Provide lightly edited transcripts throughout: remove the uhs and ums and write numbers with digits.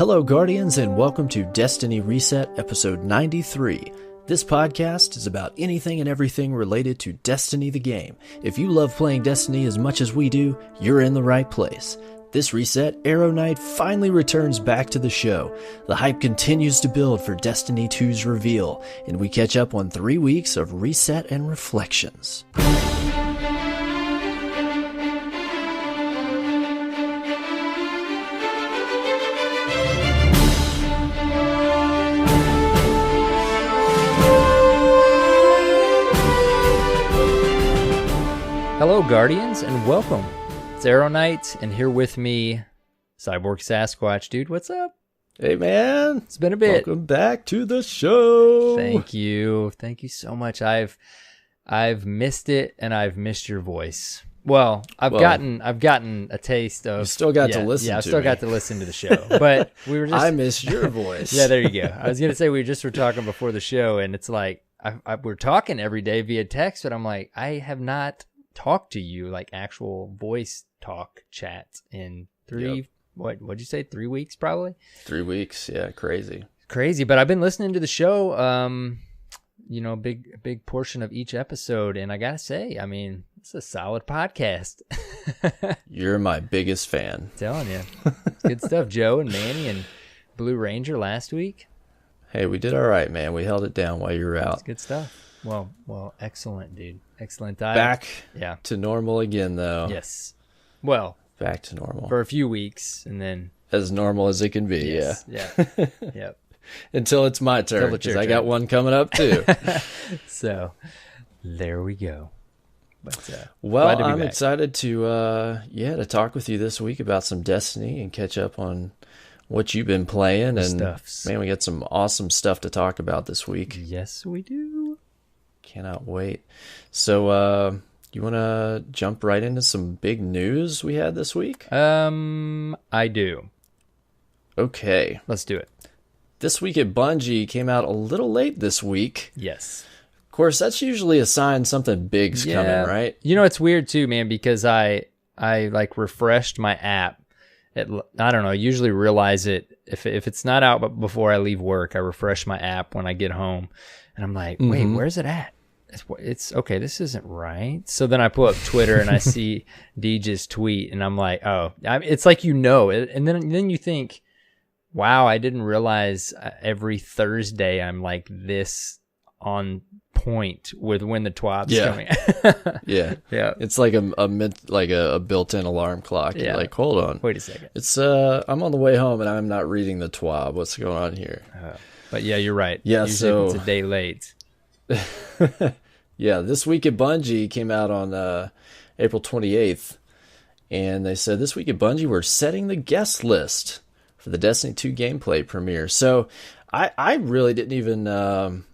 Hello, Guardians, and welcome to Destiny Reset, episode 93. This podcast is about anything and everything related to Destiny the game. If you love playing Destiny as much as we do, you're in the right place. This reset, Arrow Knight finally returns back to the show. The hype continues to build for Destiny 2's reveal, and we catch up on 3 weeks of reset and reflections. Hello, Guardians, and welcome. It's Arrow Knight, and here with me, Cyborg Sasquatch. Dude, what's up? Hey, man. It's been a bit. Welcome back to the show. Thank you. Thank you so much. I've missed it, and I've missed your voice. Well, I've gotten a taste of. You still got to listen to I've still got to listen to the show. But we were just. I missed your voice. Yeah, there you go. I was gonna say we just were talking before the show, and it's like we're talking every day via text, but I'm like, I have not talk to you like actual voice talk chats in what'd you say, 3 weeks probably? 3 weeks, yeah, crazy, but I've been listening to the show, big portion of each episode, and I gotta say, I mean, it's a solid podcast. You're my biggest fan. I'm telling you. It's good stuff. Joe and Manny and Blue Ranger last week. Hey, we did all right, man. We held it down while you were out. It's good stuff. Well, excellent, dude. Excellent. Back to normal again, though. Yes. Well, back to normal. For a few weeks, and then... As normal as it can be, yes. Yeah. Yep. Until it's my turn, because I got one coming up, too. So, there we go. But, well, I'm excited to talk with you this week about some Destiny and catch up on what you've been playing. Man, we got some awesome stuff to talk about this week. Yes, we do. Cannot wait. So, you want to jump right into some big news we had this week? I do. Okay. Let's do it. This week at Bungie came out a little late this week. Yes. Of course, that's usually a sign something big's coming, right? You know, it's weird too, man, because I like refreshed my app. I don't know, I usually realize it if it's not out before I leave work. I refresh my app when I get home, and I'm like, wait, where's it at? It's okay, this isn't right. So then I pull up Twitter and I see Deej's tweet, and I'm like, oh, it's like, and then you think, wow, I didn't realize every Thursday I'm like this on point with when the TWAB's coming. Yeah. It's like a built-in alarm clock. Yeah. You're like, hold on. Wait a second. It's I'm on the way home and I'm not reading the TWAB. What's going on here? But yeah, you're right. Yeah, usually it's a day late. Yeah, this week at Bungie came out on April 28th, and they said this week at Bungie we're setting the guest list for the Destiny 2 gameplay premiere. So I really didn't even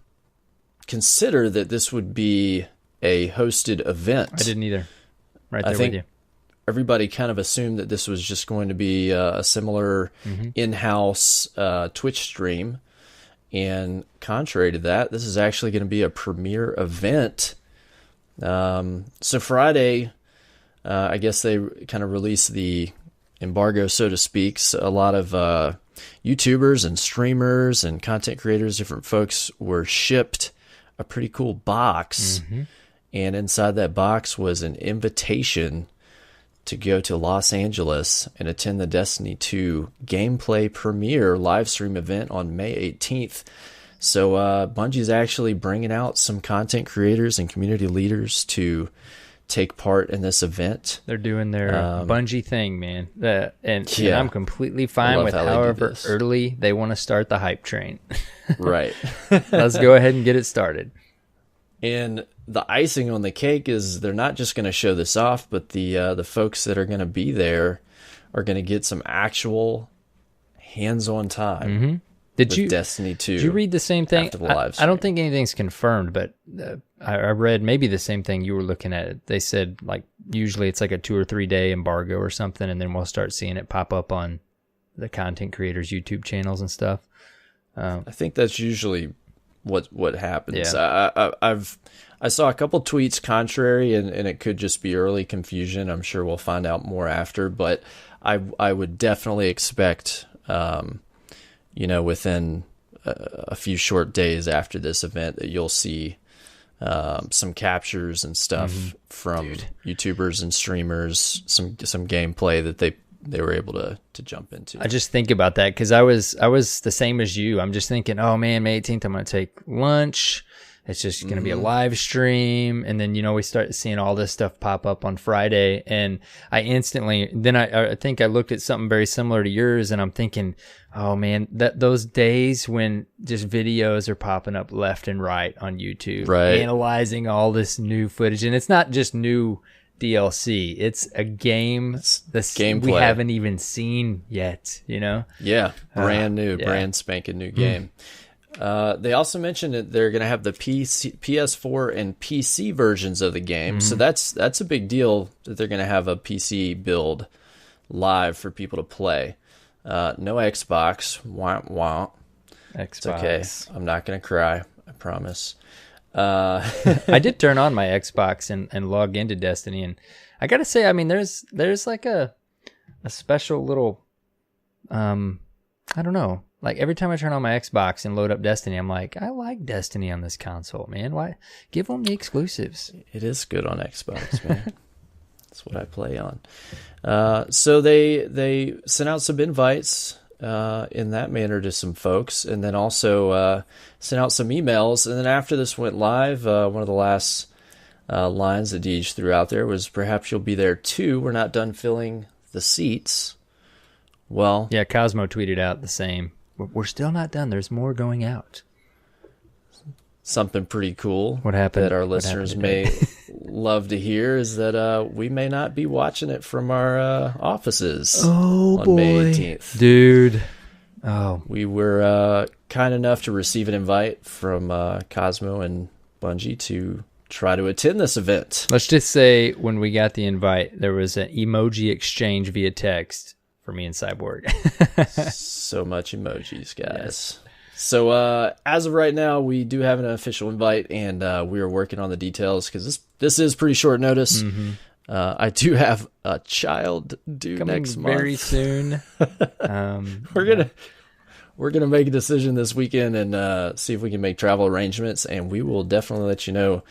consider that this would be a hosted event. I didn't either. Right there with you. Everybody kind of assumed that this was just going to be a similar in-house Twitch stream. And contrary to that, this is actually going to be a premiere event. So Friday, I guess they kind of released the embargo, so to speak. So a lot of YouTubers and streamers and content creators, different folks, were shipped a pretty cool box. And inside that box was an invitation to go to Los Angeles and attend the Destiny 2 gameplay premiere live stream event on May 18th. So Bungie's actually bringing out some content creators and community leaders to take part in this event. They're doing their Bungie thing, man. And I'm completely fine with however early they want to start the hype train. Right. Let's go ahead and get it started. And the icing on the cake is they're not just going to show this off, but the folks that are going to be there are going to get some actual hands-on time. With Destiny 2. Did you read the same thing? After the live I don't think anything's confirmed, but I read maybe the same thing you were looking at. They said like usually it's like a 2 or 3 day embargo or something, and then we'll start seeing it pop up on the content creators' YouTube channels and stuff. I think that's usually what happens. Yeah. I saw a couple tweets contrary, and it could just be early confusion. I'm sure we'll find out more after, but I would definitely expect within a few short days after this event, that you'll see some captures and stuff from YouTubers and streamers, some gameplay that they were able to jump into. I just think about that because I was the same as you. I'm just thinking, oh man, May 18th, I'm going to take lunch. It's just going to be a live stream. And then, we start seeing all this stuff pop up on Friday. And I think I looked at something very similar to yours, and I'm thinking, oh man, those days when just videos are popping up left and right on YouTube, analyzing all this new footage. And it's not just new DLC, it's a game gameplay we haven't even seen yet, Yeah, brand spanking new game. They also mentioned that they're going to have the PS4 and PC versions of the game. So that's a big deal that they're going to have a PC build live for people to play. No Xbox. Wah, wah. Xbox. It's okay. I'm not going to cry. I promise. I did turn on my Xbox and log into Destiny, and I got to say, I mean, there's like a special little, I don't know. Like every time I turn on my Xbox and load up Destiny, I'm like, I like Destiny on this console, man. Why give them the exclusives? It is good on Xbox, man. That's what I play on. So they sent out some invites in that manner to some folks, and then also sent out some emails. And then after this went live, one of the last lines that Deej threw out there was, "Perhaps you'll be there too. We're not done filling the seats." Well, yeah, Cosmo tweeted out the same. We're still not done. There's more going out. Something pretty cool what happened, that our listeners may love to hear is that we may not be watching it from our offices on May 18th. Dude. We were kind enough to receive an invite from Cosmo and Bungie to try to attend this event. Let's just say when we got the invite, there was an emoji exchange via text for me and Cyborg. So much emojis, guys. Yes. So as of right now, we do have an official invite, and we are working on the details because this is pretty short notice. I do have a child due coming next month. Very soon. We're gonna make a decision this weekend and see if we can make travel arrangements, and we will definitely let you know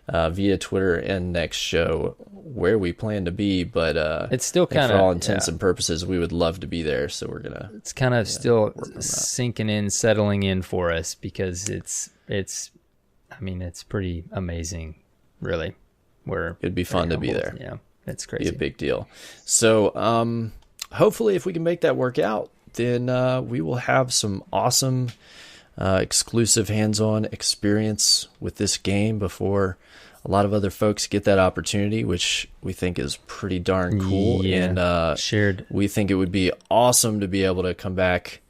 via Twitter and next show where we plan to be. But it's still kind of, for all intents and purposes, we would love to be there. So we're gonna. It's kind of still sinking in, settling in for us because it's. I mean, it's pretty amazing, really. It'd be fun to be there. Yeah, it's crazy. Be a big deal. So hopefully, if we can make that work out, then we will have some awesome exclusive hands-on experience with this game before a lot of other folks get that opportunity, which we think is pretty darn cool. Yeah, and we think it would be awesome to be able to come back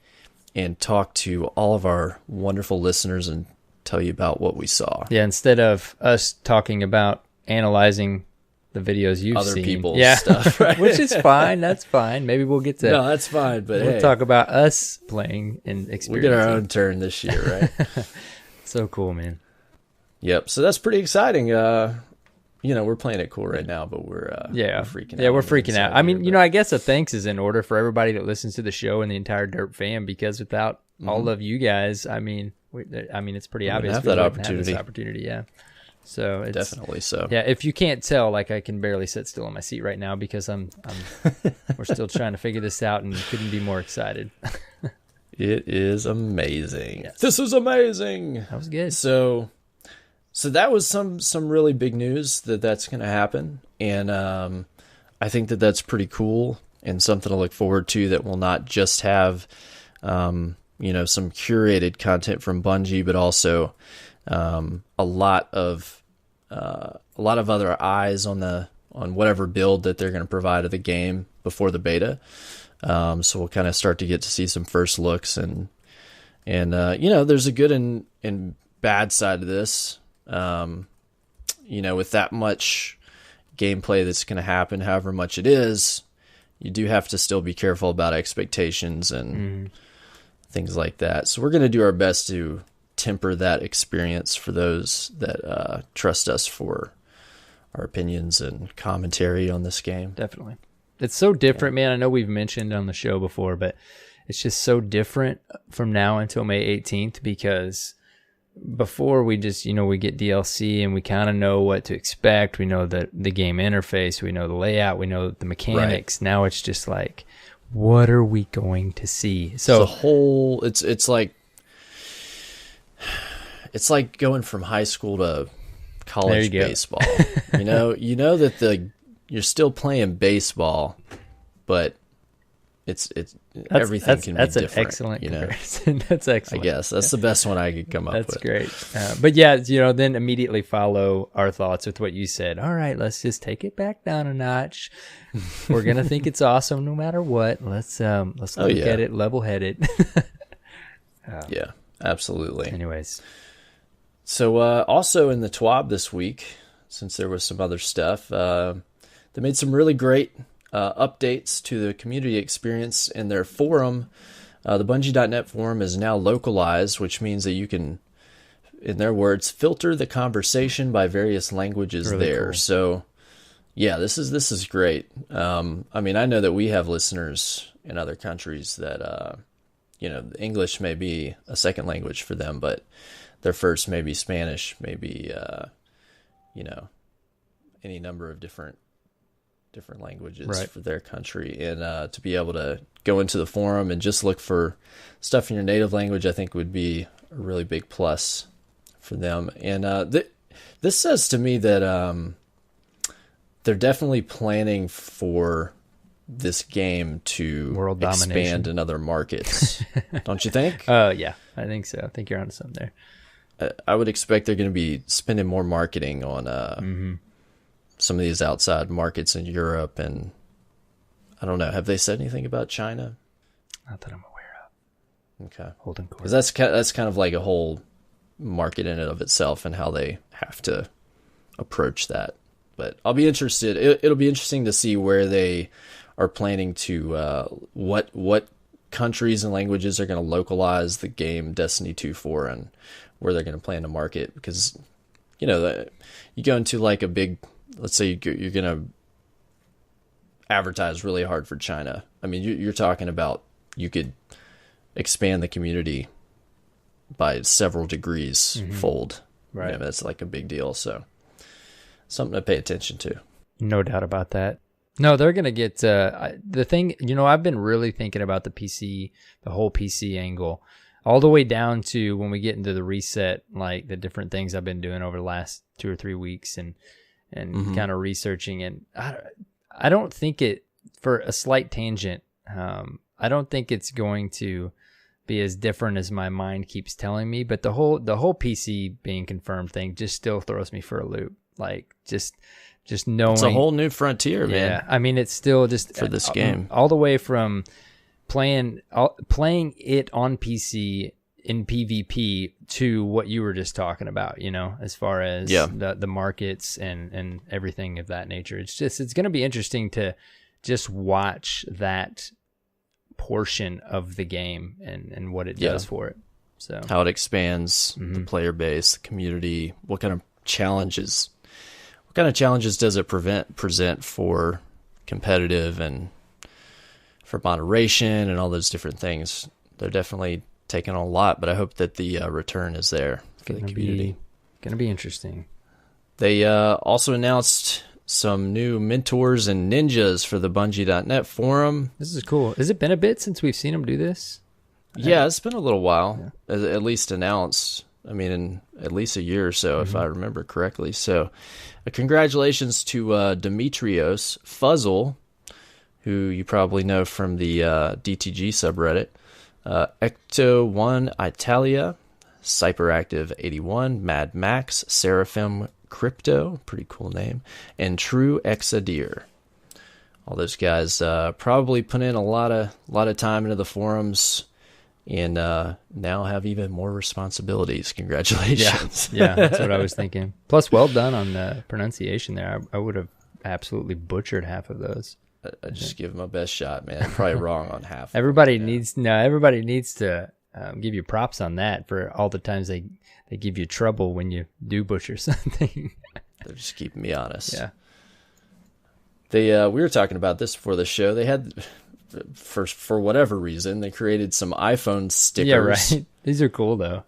and talk to all of our wonderful listeners and tell you about what we saw. Yeah, instead of us talking about analyzing the videos you've other seen. people's stuff, right? Which is fine. That's fine. Maybe we'll get to. No, that's fine. But we'll talk about us playing and experiencing. We get our own turn this year, right? So cool, man. Yep. So that's pretty exciting. We're playing it cool right now, but we're freaking out. Yeah, we're freaking out. I mean, I guess a thanks is in order for everybody that listens to the show and the entire Derp fam, because without all of you guys, I mean, it's pretty obvious we wouldn't have this opportunity. Yeah. So it's definitely so. Yeah, if you can't tell, like I can barely sit still on my seat right now because we're still trying to figure this out and couldn't be more excited. It is amazing. Yes. This is amazing. That was good. So that was some really big news that's going to happen, and I think that's pretty cool and something to look forward to. That will not just have some curated content from Bungie, but also a lot of other eyes on whatever build that they're going to provide of the game before the beta. So we'll kind of start to get to see some first looks, and there's a good and bad side of this. With that much gameplay that's going to happen, however much it is, you do have to still be careful about expectations and things like that. So we're going to do our best to temper that experience for those that trust us for our opinions and commentary on this game. Definitely. It's so different, man. I know we've mentioned on the show before, but it's just so different from now until May 18th, because before we just, we get DLC and we kind of know what to expect. We know the game interface, we know the layout, we know the mechanics. Right. Now it's just like, what are we going to see? So it's like going from high school to college baseball. you know that you're still playing baseball, but everything can be different. That's an excellent comparison. That's excellent. I guess that's the best one I could come up with. That's great. But yeah, then immediately follow our thoughts with what you said. All right, let's just take it back down a notch. We're gonna think it's awesome no matter what. Let's look at it level-headed. Yeah, absolutely. Anyways, so also in the TWAB this week, since there was some other stuff, they made some really great updates to the community experience in their forum. The Bungie.net forum is now localized, which means that you can, in their words, filter the conversation by various languages really there. Cool. So, yeah, this is great. I mean, I know that we have listeners in other countries that, English may be a second language for them, but their first may be Spanish, maybe, any number of different languages for their country, and to be able to go into the forum and just look for stuff in your native language, I think would be a really big plus for them. And this says to me that they're definitely planning for this game to world expand domination in other markets. Don't you think? Yeah, I think so. I think you're onto something there. I would expect they're going to be spending more marketing on some of these outside markets in Europe, and I don't know. Have they said anything about China? Not that I'm aware of. Okay, holding court. Because that's kind of like a whole market in and of itself, and how they have to approach that. But I'll be interested. It'll be interesting to see where they are planning to what countries and languages are going to localize the game Destiny 2 for, and where they're going to plan to market. Because you go into like a big, let's say you're going to advertise really hard for China. I mean, you're talking about you could expand the community by several degrees fold. Right. That's like a big deal. So something to pay attention to. No doubt about that. No, they're going to get the thing. I've been really thinking about the whole PC angle, all the way down to when we get into the reset, like the different things I've been doing over the last 2 or 3 weeks, and kind of researching. And I don't think for a slight tangent, I don't think it's going to be as different as my mind keeps telling me. But the whole PC being confirmed thing just still throws me for a loop. Like just knowing it's a whole new frontier, man. Yeah, I mean, it's still just for this game, all the way from playing it on PC in PvP to what you were just talking about, as far as the markets and everything of that nature. It's going to be interesting to just watch that portion of the game and what it does for it. So how it expands the player base, the community, what kind of challenges does it present for competitive and for moderation and all those different things. They're definitely taking on a lot, but I hope that the return is there for the community. Going to be interesting. They also announced some new mentors and ninjas for the Bungie.net forum. This is cool. Has it been a bit since we've seen them do this? Yeah, it's been a little while, at least announced. I mean, in at least a year or so, if I remember correctly. So congratulations to Demetrios Fuzzle, who you probably know from the DTG subreddit, Ecto1 Italia, Cyperactive81, Mad Max, Seraphim Crypto, pretty cool name, and True Exadeer. All those guys probably put in a lot of time into the forums, and now have even more responsibilities. Congratulations. Yeah, that's what I was thinking. Plus, well done on the pronunciation there. I would have absolutely butchered half of those. I just give my best shot, man. I'm probably wrong on half. Everybody needs to give you props on that for all the times they give you trouble when you do butcher something. They're just keeping me honest. Yeah. They we were talking about this before the show. They had for whatever reason, they created some iPhone stickers. Yeah, right. These are cool though.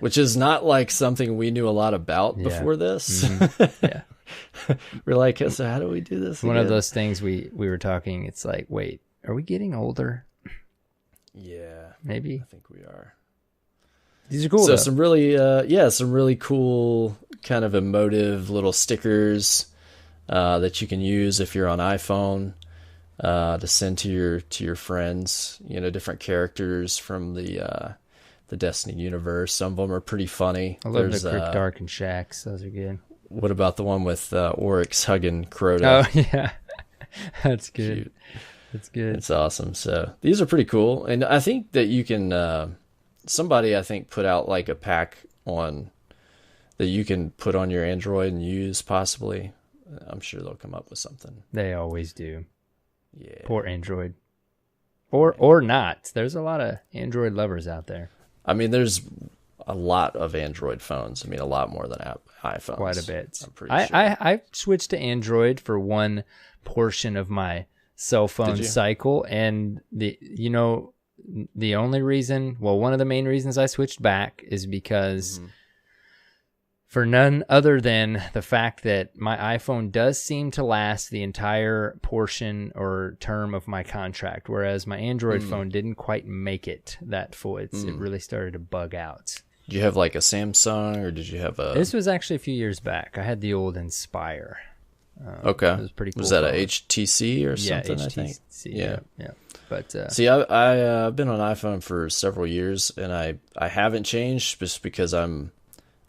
Which is not like something we knew a lot about before this. Mm-hmm. Yeah. We're like, so how do we do this? One again? of those things we were talking, it's like, wait, are we getting older? Yeah. Maybe. I think we are. These are cool So though. some really cool kind of emotive little stickers that you can use if you're on iPhone to send to your friends. You know, different characters from the Destiny universe. Some of them are pretty funny. I love the Crypt Dark and Shax. Those are good. What about the one with Oryx hugging Crota? Oh yeah, that's good. Cute. That's good. It's awesome. So these are pretty cool, and I think that you can. Somebody I think put out like a pack on that you can put on your Android and use possibly. I'm sure they'll come up with something. They always do. Yeah. Poor Android. Or not. There's a lot of Android lovers out there. I mean, there's a lot of Android phones. I mean, a lot more than iPhones. Quite a bit. I'm pretty sure. I switched to Android for one portion of my cell phone cycle, and the only reason, well, one of the main reasons I switched back is because for none other than the fact that my iPhone does seem to last the entire portion or term of my contract, whereas my Android phone didn't quite make it that full. It really started to bug out. Did you have like a Samsung or did you have a... This was actually a few years back. I had the old Inspire. Okay. It was pretty cool. Was that phone. a HTC or something, HTC, I think? Yeah. But see, I've been on iPhone for several years, and I haven't changed just because I'm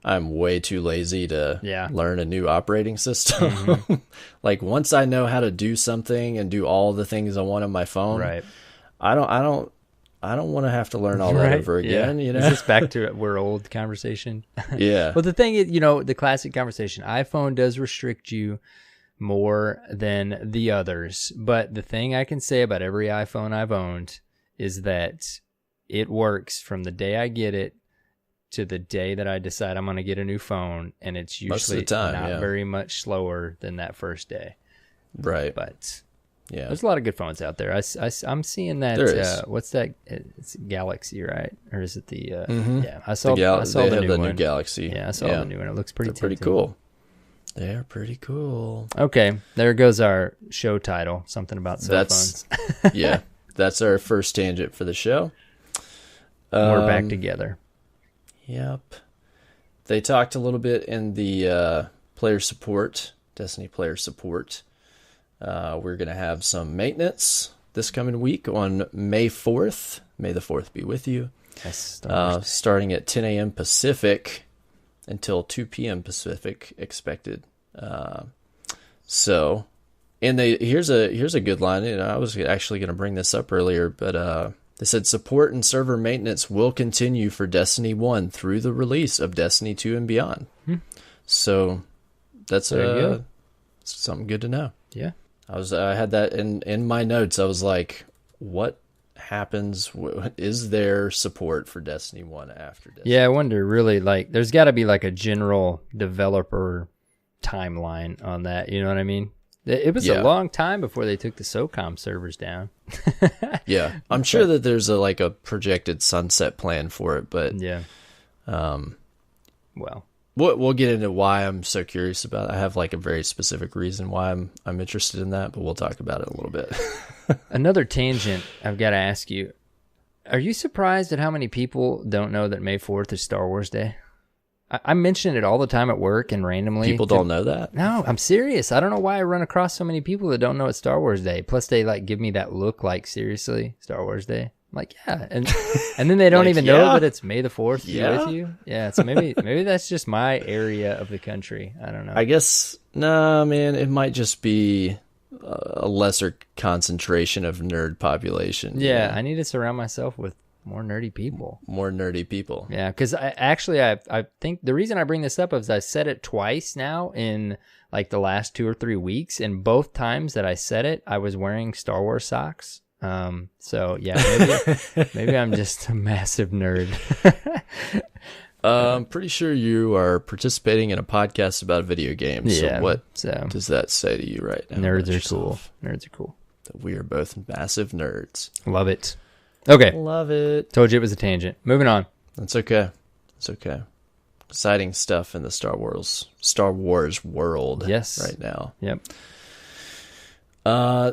way too lazy to learn a new operating system. Like once I know how to do something and do all the things I want on my phone, right. I don't want to have to learn all that over again. Yeah. You know, is this back to we're old conversation? Yeah. Well, the thing is, the classic conversation, iPhone does restrict you more than the others. But the thing I can say about every iPhone I've owned is that it works from the day I get it to the day that I decide I'm going to get a new phone, and it's usually not very much slower than that first day. Right. But yeah, there's a lot of good phones out there. I'm seeing that. What's that? It's Galaxy, right? Or is it the? Yeah, I saw the new Galaxy. Yeah, I saw the new one. It looks pretty cool. They're pretty cool. Okay, there goes our show title. Something about cell phones. Yeah, that's our first tangent for the show. We're back together. Yep. They talked a little bit in the player support, Destiny player support. We're going to have some maintenance this coming week on May 4th. May the 4th be with you. Yes, starting at 10 a.m. Pacific until 2 p.m. Pacific expected. Here's a good line. I was actually going to bring this up earlier, but they said support and server maintenance will continue for Destiny 1 through the release of Destiny 2 and beyond. So that's something good to know. Yeah. I had that in my notes. I was like, what happens? Is there support for Destiny 1 after Destiny? Yeah, I wonder really, like, there's got to be like a general developer timeline on that. You know what I mean? It was a long time before they took the SOCOM servers down. Yeah, I'm sure that there's a projected sunset plan for it, but well, we'll get into why I'm so curious about it. I have like a very specific reason why I'm interested in that, but we'll talk about it a little bit. Another tangent I've got to ask you. Are you surprised at how many people don't know that May 4th is Star Wars Day? I mention it all the time at work and randomly. People don't know that? No, I'm serious. I don't know why I run across so many people that don't know it's Star Wars Day. Plus, they give me that look like, seriously, Star Wars Day? I'm like, yeah. And then they don't even know that it's May the 4th with you. Yeah, so maybe that's just my area of the country. I don't know. I guess, no, man, it might just be a lesser concentration of nerd population. Yeah, I need to surround myself with more nerdy people. Yeah, because I think the reason I bring this up is I said it twice now in the last 2 or 3 weeks, and both times that I said it, I was wearing Star Wars socks. So yeah, maybe I'm just a massive nerd. I'm pretty sure you are participating in a podcast about video games. Yeah, so what does that say to you right now? Nerds are cool. Nerds are cool. that we are both massive nerds. Love it. Okay. Love it. Told you it was a tangent. Moving on. That's okay. It's okay. Exciting stuff in the Star Wars world. Yes. Right now. Yep.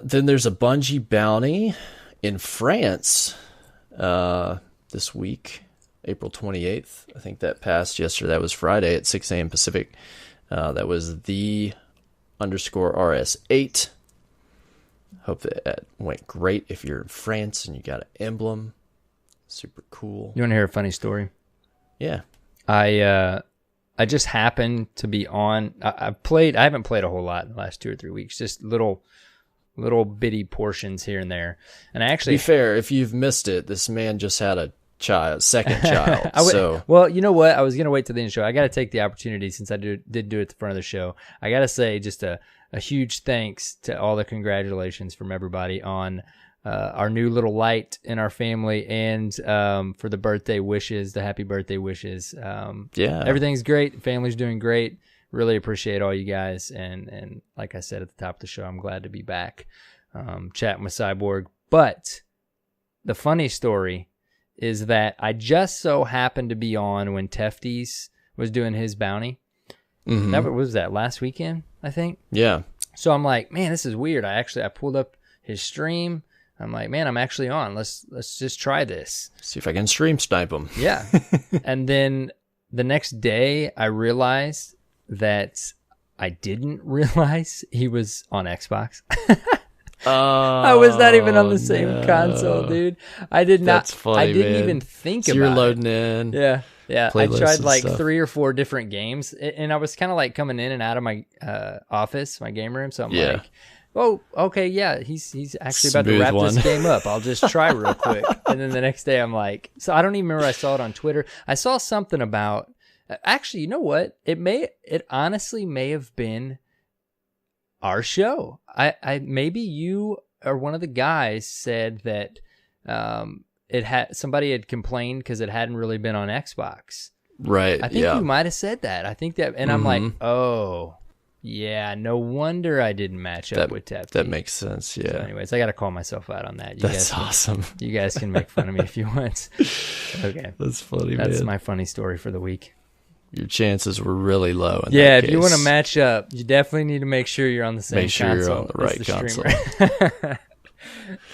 Then there's a Bungie bounty in France this week, April 28th. I think that passed yesterday. That was Friday at 6 a.m. Pacific. That was the_RS8. Hope that went great if you're in France and you got an emblem. Super cool. You want to hear a funny story? Yeah. I just happened to be on. I haven't played a whole lot in the last 2 or 3 weeks. Just little bitty portions here and there. And I actually, to be fair, if you've missed it, this man just had a second child. Well, you know what? I was gonna wait till the end of the show. I got to take the opportunity since I did do it at the front of the show. I got to say just a huge thanks to all the congratulations from everybody on our new little light in our family, and for the birthday wishes, the happy birthday wishes. Yeah, everything's great. Family's doing great. Really appreciate all you guys, and like I said at the top of the show, I'm glad to be back chatting with Cyborg. But the funny story is that I just so happened to be on when Tefties was doing his bounty. Mm-hmm. What was that, last weekend, I think? Yeah. So I'm like, man, this is weird. I pulled up his stream. I'm like, man, I'm actually on. Let's just try this. See if I can stream snipe him. Yeah. And then the next day, I realized that I didn't realize he was on Xbox. I was not even on the same console, dude. I did not. That's funny, I didn't man. even think So about you're it. loading in. Yeah. I playlists tried and like stuff. 3 or 4 different games, and I was kind of like coming in and out of my office, my game room. So I'm Yeah. like, oh, okay, yeah, he's actually about to Smooth wrap one. this game up. I'll just try real quick. And then the next day I'm like, so I don't even remember. I saw it on Twitter. I saw something about, actually, you know what? It honestly may have been our show. I maybe you or one of the guys said that somebody had complained because it hadn't really been on Xbox. Right. I think you might have said that. I think that, and I'm like, oh, yeah, no wonder I didn't match up with Tefty. That makes sense. So Yeah. anyways, I got to call myself out on that. That's awesome. You guys can make fun of me if you want. Okay. That's funny, That's man. my funny story for the week. Your chances were really low in Yeah, that if you case. want to match up, you definitely need to make sure you're on the same Make sure console. you're on the right as console. streamer.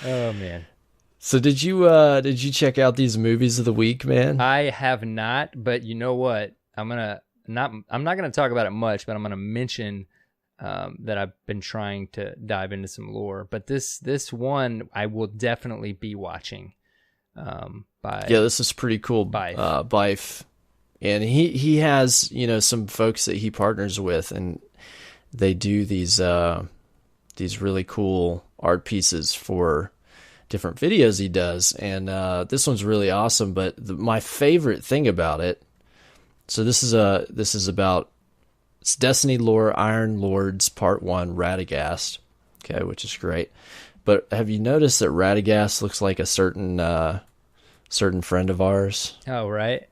Oh, man. So did you check out these movies of the week, man? I have not, but you know what? I'm not gonna talk about it much, but I'm gonna mention that I've been trying to dive into some lore. But this one I will definitely be watching. This is pretty cool. Bife. Bife, and he has some folks that he partners with, and they do these really cool art pieces for different videos he does, and this one's really awesome. But my favorite thing about it. So this is about it's Destiny lore, Iron Lords Part 1, Radagast. Okay, which is great. But have you noticed that Radagast looks like a certain friend of ours? Oh, right.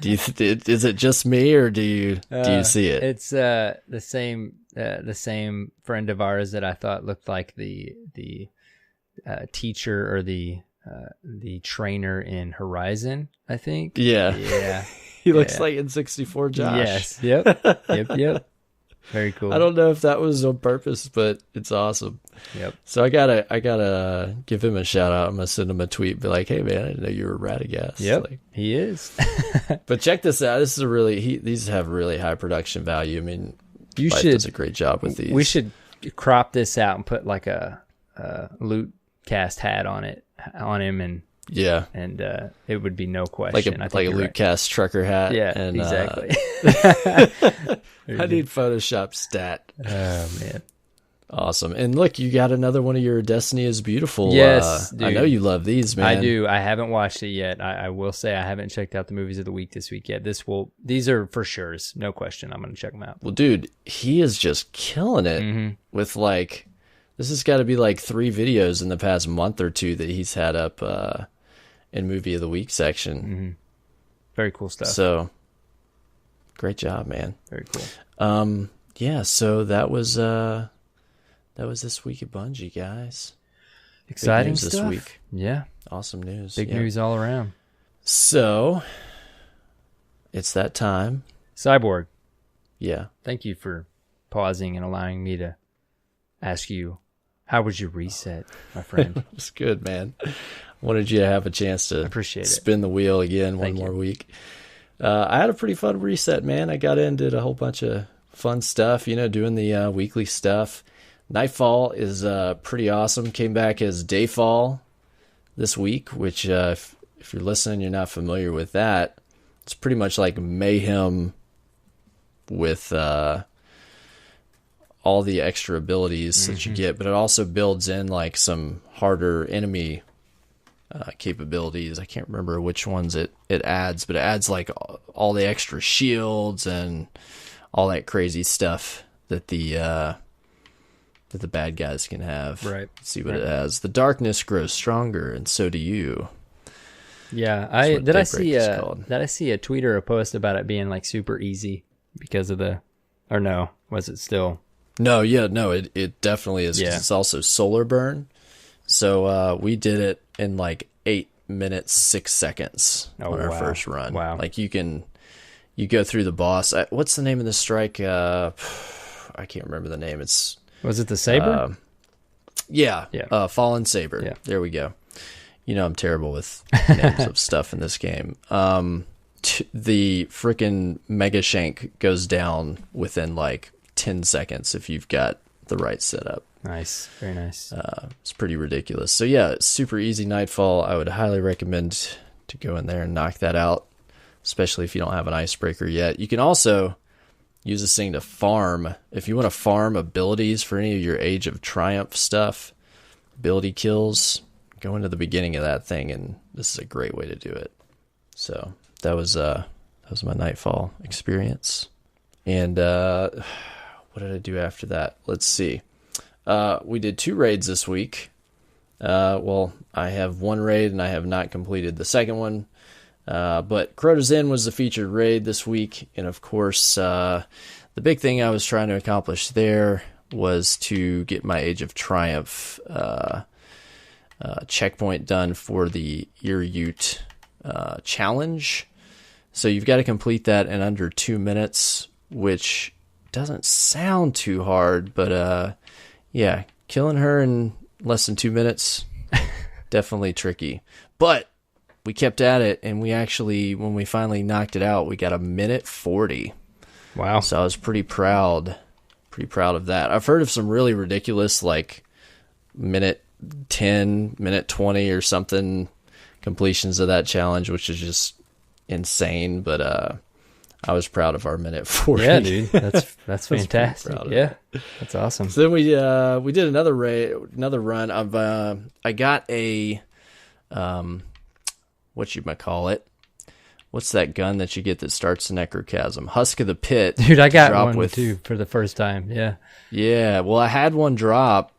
Is it just me, or do you see it? It's the same friend of ours that I thought looked like the teacher or the trainer in Horizon, I think. Yeah. He looks like in 64 Josh. Yes. Yep. Very cool. I don't know if that was on purpose, but it's awesome. Yep. So I gotta give him a shout out. I'm gonna send him a tweet, be like, "Hey man, I didn't know you were Radagast." Yep. He is. But check this out. This is these have really high production value. I mean, You Bife should does a great job with these. We should crop this out and put like a loot cast hat on him, and yeah, it would be no question. like a Luke Cast trucker hat. Yeah, and, exactly. I need Photoshop stat. Oh man. Awesome. And look, you got another one of your Destiny is Beautiful. Yes, I dude. know you love these, man. I do. I haven't watched it yet. I will say I haven't checked out the movies of the week this week yet. These are for sure, no question. I'm going to check them out. Well, dude, he is just killing it with this has got to be like 3 videos in the past month or 2 that he's had up in movie of the week section. Mm-hmm. Very cool stuff. So great job, man. Very cool. Yeah, so that was That was this week at Bungie, guys. Exciting news stuff this week. Yeah, Awesome news. big Yeah. news all around. So, it's that time. Cyborg, Yeah. thank you for pausing and allowing me to ask you, how would you reset, my friend? It's good, man. Wanted you to have a chance to Appreciate it. spin the wheel again Thank one more you. week. I had a pretty fun reset, man. I got in, did a whole bunch of fun stuff, doing the weekly stuff. Nightfall is pretty awesome. Came back as Dayfall this week, which if you're listening, you're not familiar with that. It's pretty much like Mayhem with all the extra abilities that you get, but it also builds in like some harder enemy capabilities. I can't remember which ones it adds, but it adds like all the extra shields and all that crazy stuff that the bad guys can have. Right. Let's see what it has. The darkness grows stronger, and so do you. Yeah, what did I Daybreak see is a called. did I see a tweet or a post about it being like super easy because of or no, was it still? No, it definitely is. 'Cause Yeah. It's also solar burn. So we did it in like 8 minutes 6 seconds Oh, on our wow. first run. Wow. Like you go through the boss. What's the name of the strike? I can't remember the name. It's Was it the saber? yeah. Yeah. Fallen Saber. Yeah. There we go. I'm terrible with names of stuff in this game. The freaking Mega Shank goes down within like 10 seconds if you've got the right setup. Nice, very nice. It's pretty ridiculous. So yeah, it's super easy Nightfall. I would highly recommend to go in there and knock that out, especially if you don't have an icebreaker yet. You can also use this thing to farm. If you want to farm abilities for any of your Age of Triumph stuff, ability kills, go into the beginning of that thing, and this is a great way to do it. So that was my Nightfall experience. And what did I do after that? Let's see. We did 2 raids this week. Well, I have 1 raid and I have not completed the second one. But Crota's Inn was the featured raid this week. And of course, the big thing I was trying to accomplish there was to get my Age of Triumph checkpoint done for the Ear Ute challenge. So you've got to complete that in under 2 minutes, which doesn't sound too hard, but yeah, killing her in less than 2 minutes, definitely tricky. But we kept at it, and we actually, when we finally knocked it out, we got a minute 40. Wow. So I was pretty proud of that. I've heard of some really ridiculous, like minute 10, minute 20 or something completions of that challenge, which is just insane. But I was proud of our minute 40. Yeah, dude, that's pretty fantastic. proud of Yeah, that's awesome. So then we did another run of I got a what you might call it. What's that gun that you get that starts the Necrochasm? Husk of the Pit. Dude, I got drop one too for the first time. Yeah. Yeah, well, I had one drop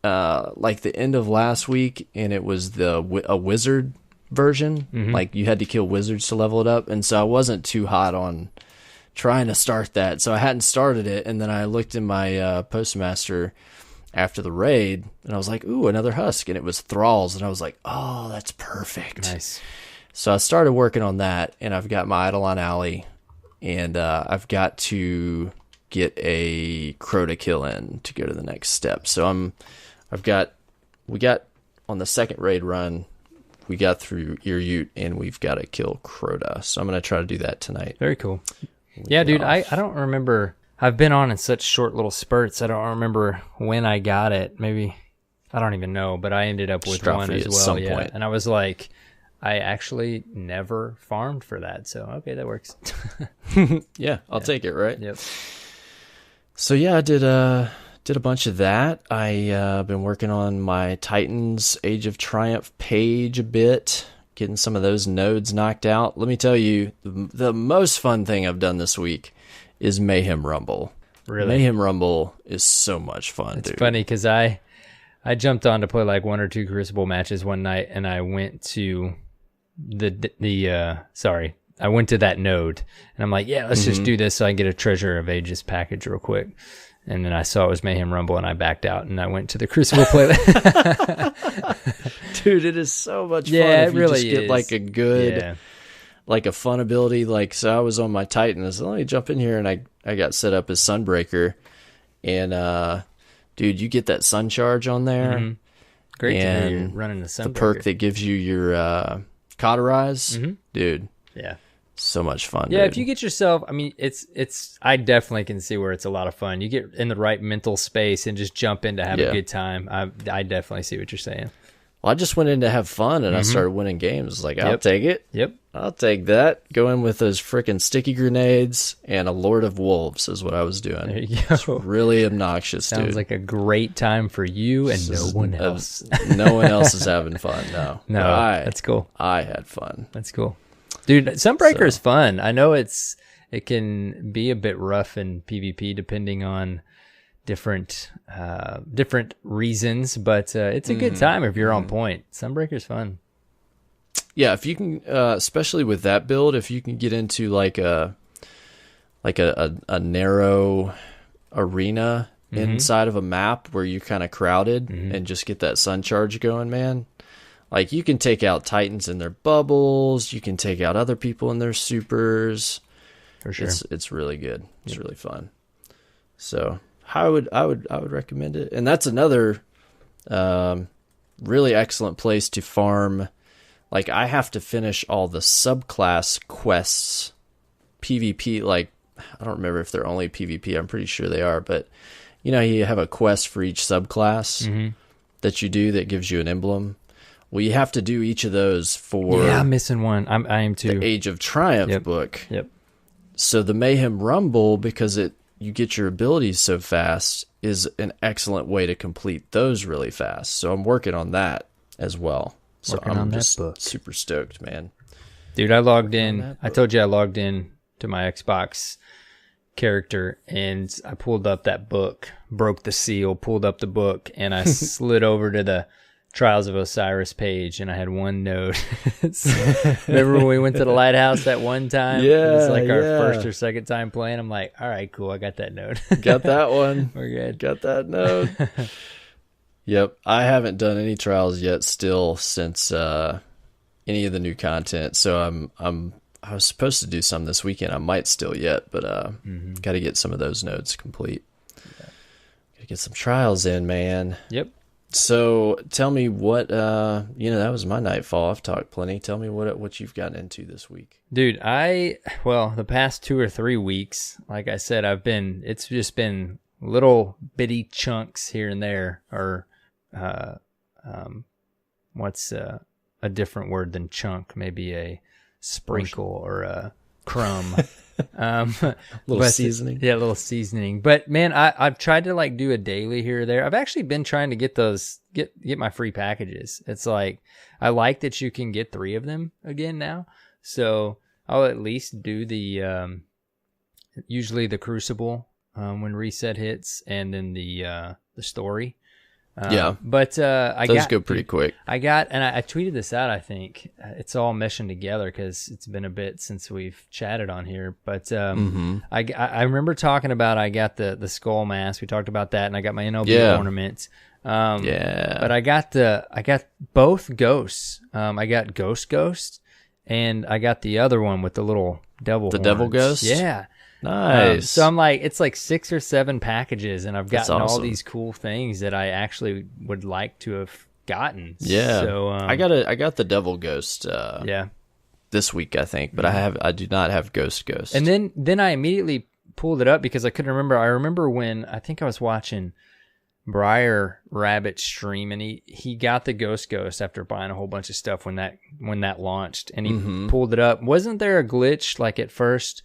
like the end of last week, and it was a wizard version. Like you had to kill wizards to level it up, and so I wasn't too hot on trying to start that, so I hadn't started it. And then I looked in my postmaster after the raid, and I was like, ooh, another husk, and it was thralls, and I was like, oh, that's perfect. Nice. So I started working on that, and I've got my Eidolon Alley, and I've got to get a Crota kill in to go to the next step. So we got on the second raid run, we got through Ear Ute, and we've got to kill Crota. So I'm going to try to do that tonight. Very cool. Yeah, dude, I don't remember. I've been on in such short little spurts. I don't remember when I got it. Maybe, I don't even know, but I ended up with Drop one for you as at well. some Yeah. point. And I was like, I actually never farmed for that. So, okay, that works. Yeah, I'll take it, right? Yep. So yeah, I did a bunch of that. I been working on my Titans Age of Triumph page a bit, getting some of those nodes knocked out. Let me tell you, the most fun thing I've done this week is Mayhem Rumble. Really? Mayhem Rumble is so much fun, It's dude. funny because I jumped on to play like 1 or 2 Crucible matches one night, and I went to I went to that node, and I'm like, yeah, let's just do this so I can get a Treasure of Ages package real quick. And then I saw it was Mayhem Rumble, and I backed out, and I went to the Crucible playlist. Dude, it is so much fun Yeah, if it you really just get is. like a good, Yeah. like a fun ability. Like, so I was on my Titan. I said, let me jump in here, and I got set up as Sunbreaker. And, dude, you get that sun charge on there. Mhm. Great to hear you're And running the the Sunbreaker. perk that gives you your cauterize. Dude, Yeah. so much fun. Yeah, dude. if you get yourself, I mean, it's. I definitely can see where it's a lot of fun. You get in the right mental space and just jump in to have a Yeah. good time. I definitely see what you're saying. Well, I just went in to have fun, and I started winning games. Like, I'll Yep. take it. Yep. I'll take that. Go in with those freaking sticky grenades and a Lord of Wolves is what I was doing. There you go. Really obnoxious, Sounds dude. like a great time for you and no one else. No one else is having fun. No. No, But that's cool. I had fun. That's cool, dude. Sunbreaker is fun. I know it can be a bit rough in PvP depending on different reasons, but it's a good time if you're on point. Sunbreaker's fun. Yeah, if you can, especially with that build, if you can get into like a narrow arena inside of a map where you're kind of crowded and just get that sun charge going, man. Like, you can take out Titans in their bubbles. You can take out other people in their supers. For sure. It's really good. It's really fun. So I would recommend it. And that's another really excellent place to farm. Like, I have to finish all the subclass quests, PvP. Like, I don't remember if they're only PvP. I'm pretty sure they are. But, you know, you have a quest for each subclass that you do that gives you an emblem. Well, you have to do each of those for Yeah, I'm missing one. I am too. the Age of Triumph Yep. book. Yep. So the Mayhem Rumble, because you get your abilities so fast, is an excellent way to complete those really fast. So I'm working on that as well. So Working I'm on that just book. super stoked, man. Dude, I logged in. that I told you I logged in to my Xbox character and I pulled up that book, broke the seal, pulled up the book, and I slid over to the Trials of Osiris page, and I had one note. Remember when we went to the lighthouse that one time? It was like our first or second time playing. I'm like, all right, cool. I got that note. Got that one. We're good. Got that note. Yep. I haven't done any trials yet still since any of the new content. So I was supposed to do some this weekend. I might still yet, but got to get some of those nodes complete. Got to get some trials in, man. Yep. So tell me what that was my nightfall. I've talked plenty. Tell me what you've gotten into this week. Dude, the past 2 or 3 weeks, like I said, it's just been little bitty chunks here and there, or what's a different word than chunk? Maybe a sprinkle or a crumb. Little seasoning. Yeah, a little seasoning. But man, I've tried to like do a daily here or there. I've actually been trying to get my free packages. It's like, I like that you can get 3 of them again now. So I'll at least do the usually the Crucible when reset hits, and then the story. Yeah, but those go pretty quick. I tweeted this out. I think it's all meshing together because it's been a bit since we've chatted on here. But I remember talking about, I got the skull mask. We talked about that, and I got my NLB ornament. But I got both ghosts. I got Ghost, and I got the other one with the little devil. The devil horns. ghost. Yeah. Nice. So I'm like, it's like 6 or 7 packages, and I've gotten all awesome. these cool things that I actually would like to have gotten. Yeah. So I got the devil ghost. Yeah. This week I think, but I do not have Ghost. And then I immediately pulled it up because I couldn't remember. I remember when I think I was watching Briar Rabbit stream, and he got the Ghost after buying a whole bunch of stuff when that launched, and he pulled it up. Wasn't there a glitch like at first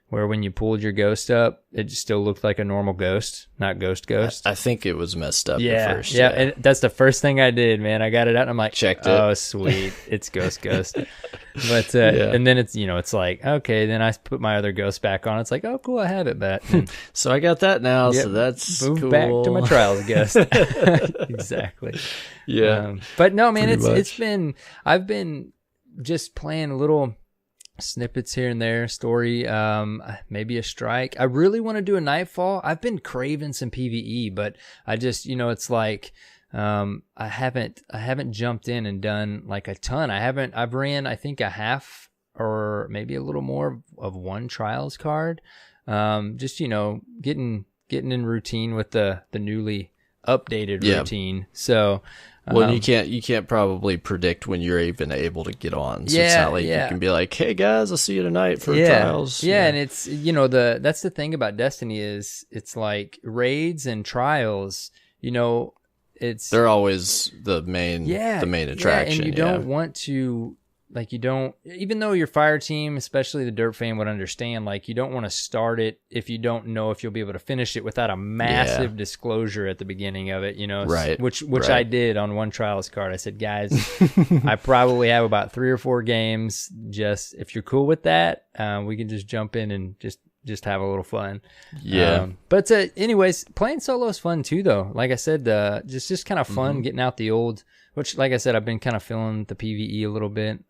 where when you pulled your ghost up, it just still looked like a normal ghost, not ghost? I think it was messed up Yeah, at first. yeah, and that's the first thing I did, man. I got it out, and I'm like, Checked it. Oh, sweet, it's Ghost. But and then it's like, okay, then I put my other ghost back on. It's like, oh, cool, I have it back. So I got that now. Yep. So that's Move cool. back to my trials ghost. Exactly. Yeah. But no, man, Pretty I've been just playing little snippets here and there, story, maybe a strike. I really want to do a Nightfall. I've been craving some PvE, but I just, it's like I haven't jumped in and done like a ton. I've ran I think a half or maybe a little more of one trials card. Just getting in routine with the newly updated routine. So well, you can't probably predict when you're even able to get on. So it's not like you can be like, hey guys, I'll see you tonight for trials. Yeah, and it's that's the thing about Destiny is it's like raids and trials, they're always the main attraction. And you don't want to even though your fire team, especially the Derp fan, would understand, like, you don't want to start it if you don't know if you'll be able to finish it without a massive disclosure at the beginning of it, right? Which I did on one trials card. I said, guys, I probably have about 3 or 4 games. Just if you're cool with that, we can just jump in and just have a little fun. But anyways, playing solo is fun too, though. Like I said, just kind of fun getting out the old. Which, like I said, I've been kind of feeling the PvE a little bit.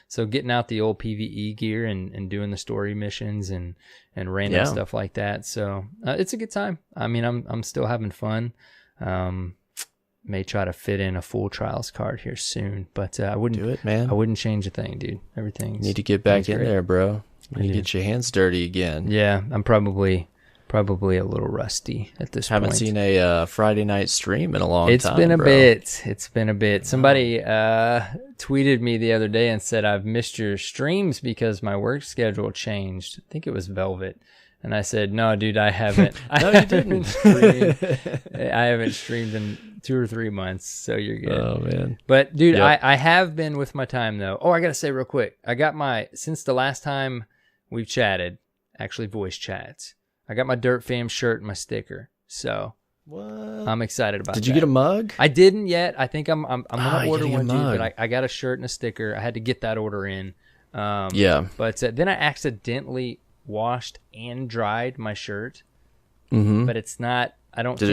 So getting out the old PvE gear and doing the story missions and random stuff like that. So it's a good time. I mean, I'm still having fun. May try to fit in a full trials card here soon, but I wouldn't do it, man. I wouldn't change a thing, dude. Everything. Need to get back in there, bro. You need to get your hands dirty again. Yeah, I'm probably a little rusty at this point. Haven't seen a Friday night stream in a long time. It's been a bit. Somebody tweeted me the other day and said, I've missed your streams because my work schedule changed. I think it was Velvet. And I said, no, dude, I haven't. No, you didn't. I haven't streamed in 2 or 3 months, so you're good. Oh, man. But, dude, I have been with my time, though. Oh, I got to say real quick. I got since the last time we've chatted, actually voice chats, I got my Derp Fam shirt and my sticker. So what? I'm excited about that. Did you get a mug? I didn't yet. I think I'm gonna order one, dude. But I got a shirt and a sticker. I had to get that order in. But then I accidentally washed and dried my shirt. Mm-hmm. But it's not. I don't think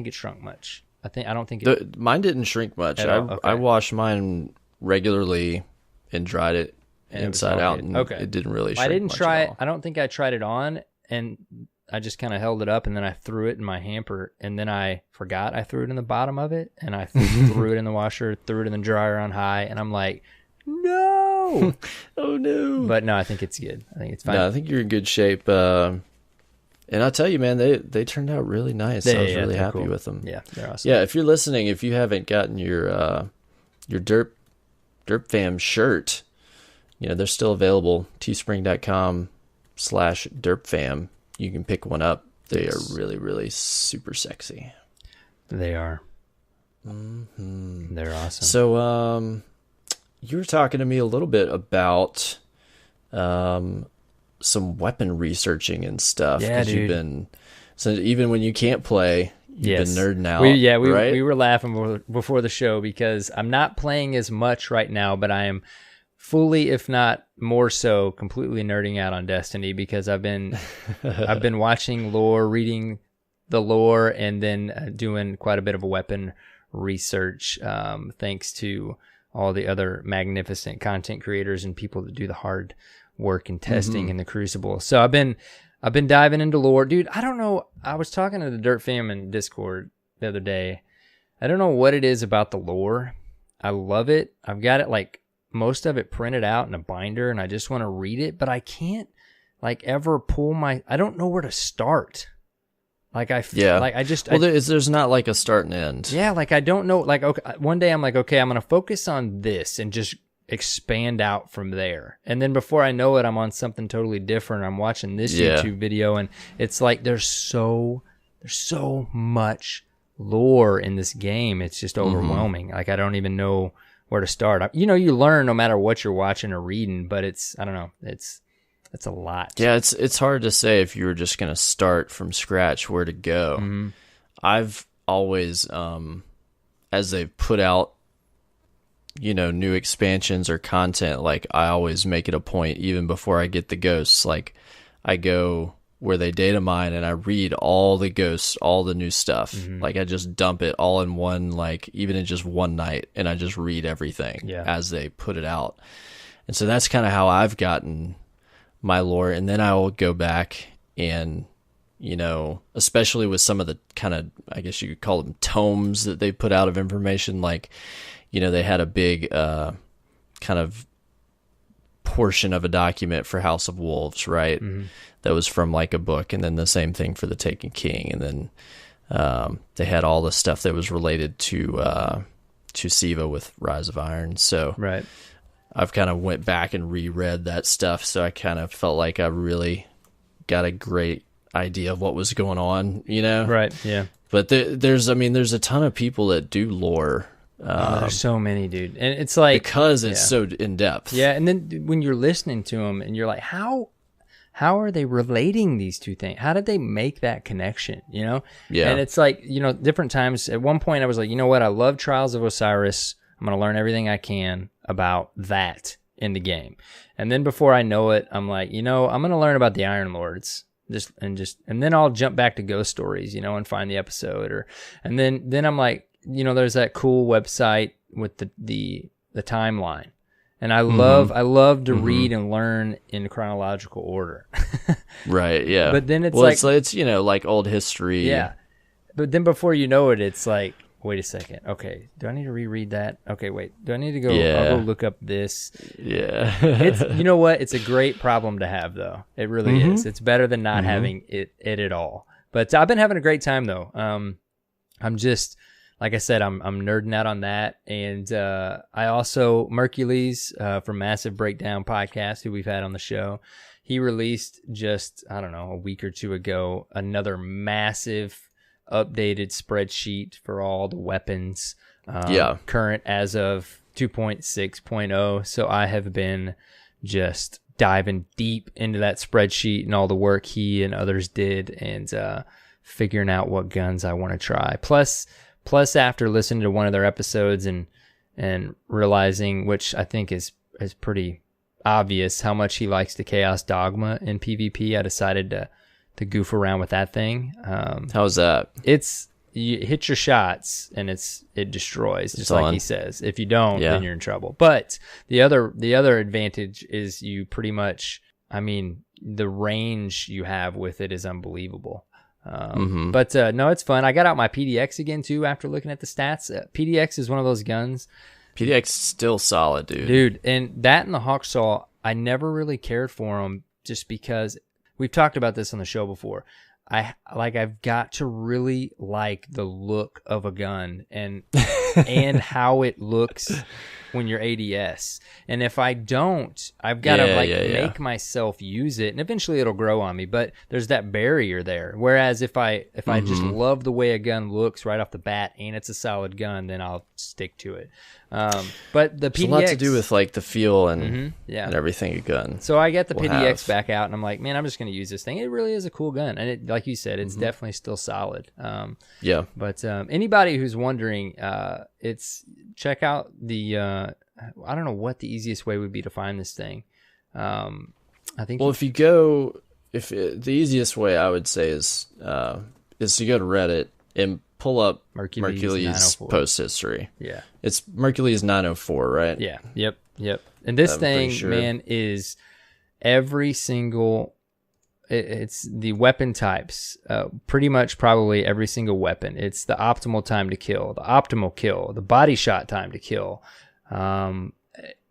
it shrunk much. I don't think it. Mine didn't shrink much. I washed mine regularly and dried it inside out, and it didn't really shrink. I didn't much try at it. all. I don't think I tried it on. And I just kind of held it up, and then I threw it in my hamper, and then I forgot I threw it in the bottom of it, and I threw it in the washer, threw it in the dryer on high, and I'm like, no. Oh, no. But no, I think it's good. I think it's fine. No, I think you're in good shape. And I'll tell you, man, they turned out really nice. I was really happy with them. Yeah, they're awesome. Yeah, if you're listening, if you haven't gotten your Derp Fam shirt, they're still available. teespring.com/derpfam. You can pick one up. They are really, really super sexy. They are. Mm-hmm. They're awesome. So, you were talking to me a little bit about some weapon researching and stuff. Yeah, dude. So even when you can't play, you've been nerding out. We were laughing before the show because I'm not playing as much right now, but I am fully, if not more so, completely nerding out on Destiny because I've been watching lore, reading the lore, and then doing quite a bit of weapon research, thanks to all the other magnificent content creators and people that do the hard work and testing in the Crucible. So I've been diving into lore, dude. I don't know. I was talking to the Derp Fam in Discord the other day. I don't know what it is about the lore. I love it. I've got it most of it printed out in a binder, and I just want to read it, but I can't ever I don't know where to start. There's not like a start and end. Yeah, I don't know. Okay, one day I'm like, okay, I'm going to focus on this and just expand out from there. And then before I know it, I'm on something totally different. I'm watching this YouTube video, and it's like there's so much lore in this game. It's just overwhelming. I don't even know where to start. You learn no matter what you're watching or reading, but I don't know. It's a lot. Yeah, it's hard to say if you were just going to start from scratch where to go. Mm-hmm. I've always, as they've put out, new expansions or content, I always make it a point, even before I get the ghosts, I go where they data mine and I read all the ghosts, all the new stuff. Mm-hmm. I just dump it all in one, even in just one night, and I just read everything as they put it out. And so that's kind of how I've gotten my lore. And then I will go back and, especially with some of the kind of, I guess you could call them tomes that they put out of information, like, they had a big kind of portion of a document for House of Wolves, right? Mm-hmm. That was from like a book, and then the same thing for The Taken King. And then they had all the stuff that was related to Siva with Rise of Iron. So right. I've kind of went back and reread that stuff, so I kind of felt like I really got a great idea of what was going on, Right, yeah. But there's a ton of people that do lore. There's so many, dude. And it's like... Because it's so in-depth. Yeah, and then when you're listening to them, and you're like, how are they relating these two things? How did they make that connection, Yeah. And it's like, different times. At one point, I was like, you know what? I love Trials of Osiris. I'm going to learn everything I can about that in the game. And then before I know it, I'm like, I'm going to learn about the Iron Lords. And then I'll jump back to Ghost Stories, and find the episode. And then I'm like, there's that cool website with the timeline. And I love to read and learn in chronological order. Right, yeah. But then it's it's like old history. Yeah. But then before you know it, it's like, wait a second. Okay, do I need to reread that? Okay, wait. Do I need to go? Yeah. I'll go look up this. Yeah. It's you know what? It's a great problem to have, though. It really is. It's better than not having it at all. But I've been having a great time, though. I'm just, like I said, I'm nerding out on that, and I also Mercules from Massive Breakdown Podcast, who we've had on the show. He released just a week or two ago another massive updated spreadsheet for all the weapons current as of 2.6.0. So I have been just diving deep into that spreadsheet and all the work he and others did, and figuring out what guns I want to try. Plus after listening to one of their episodes and realizing, which I think is pretty obvious, how much he likes the Chaos Dogma in PvP, I decided to goof around with that thing. How's that? You hit your shots and it destroys, just like he says. If you don't, then you're in trouble. But the other advantage is you pretty much, the range you have with it is unbelievable. But no, it's fun. I got out my PDX again too after looking at the stats. PDX is one of those guns. PDX is still solid, dude. And that and the Hawksaw, I never really cared for them, just because we've talked about this on the show before. I've got to really like the look of a gun and how it looks when you're ADS. And if I don't, I've got to make myself use it, and eventually it'll grow on me. But there's that barrier there. Whereas if I just love the way a gun looks right off the bat and it's a solid gun, then I'll stick to it. But the PDX, it's a lot to do with like the feel and everything a gun. So I get the PDX back out, and I'm like, man, I'm just going to use this thing. It really is a cool gun, and it, like you said, it's definitely still solid. But anybody who's wondering, check out the. I don't know what the easiest way would be to find this thing. I think. Well, the easiest way I would say is to go to Reddit and pull up Mercules post history. Yeah. It's Mercules 904, right? Yeah. Yep. And this thing, man, is every single, it's the weapon types, pretty much probably every single weapon. It's the optimal time to kill, the optimal kill, the body shot time to kill,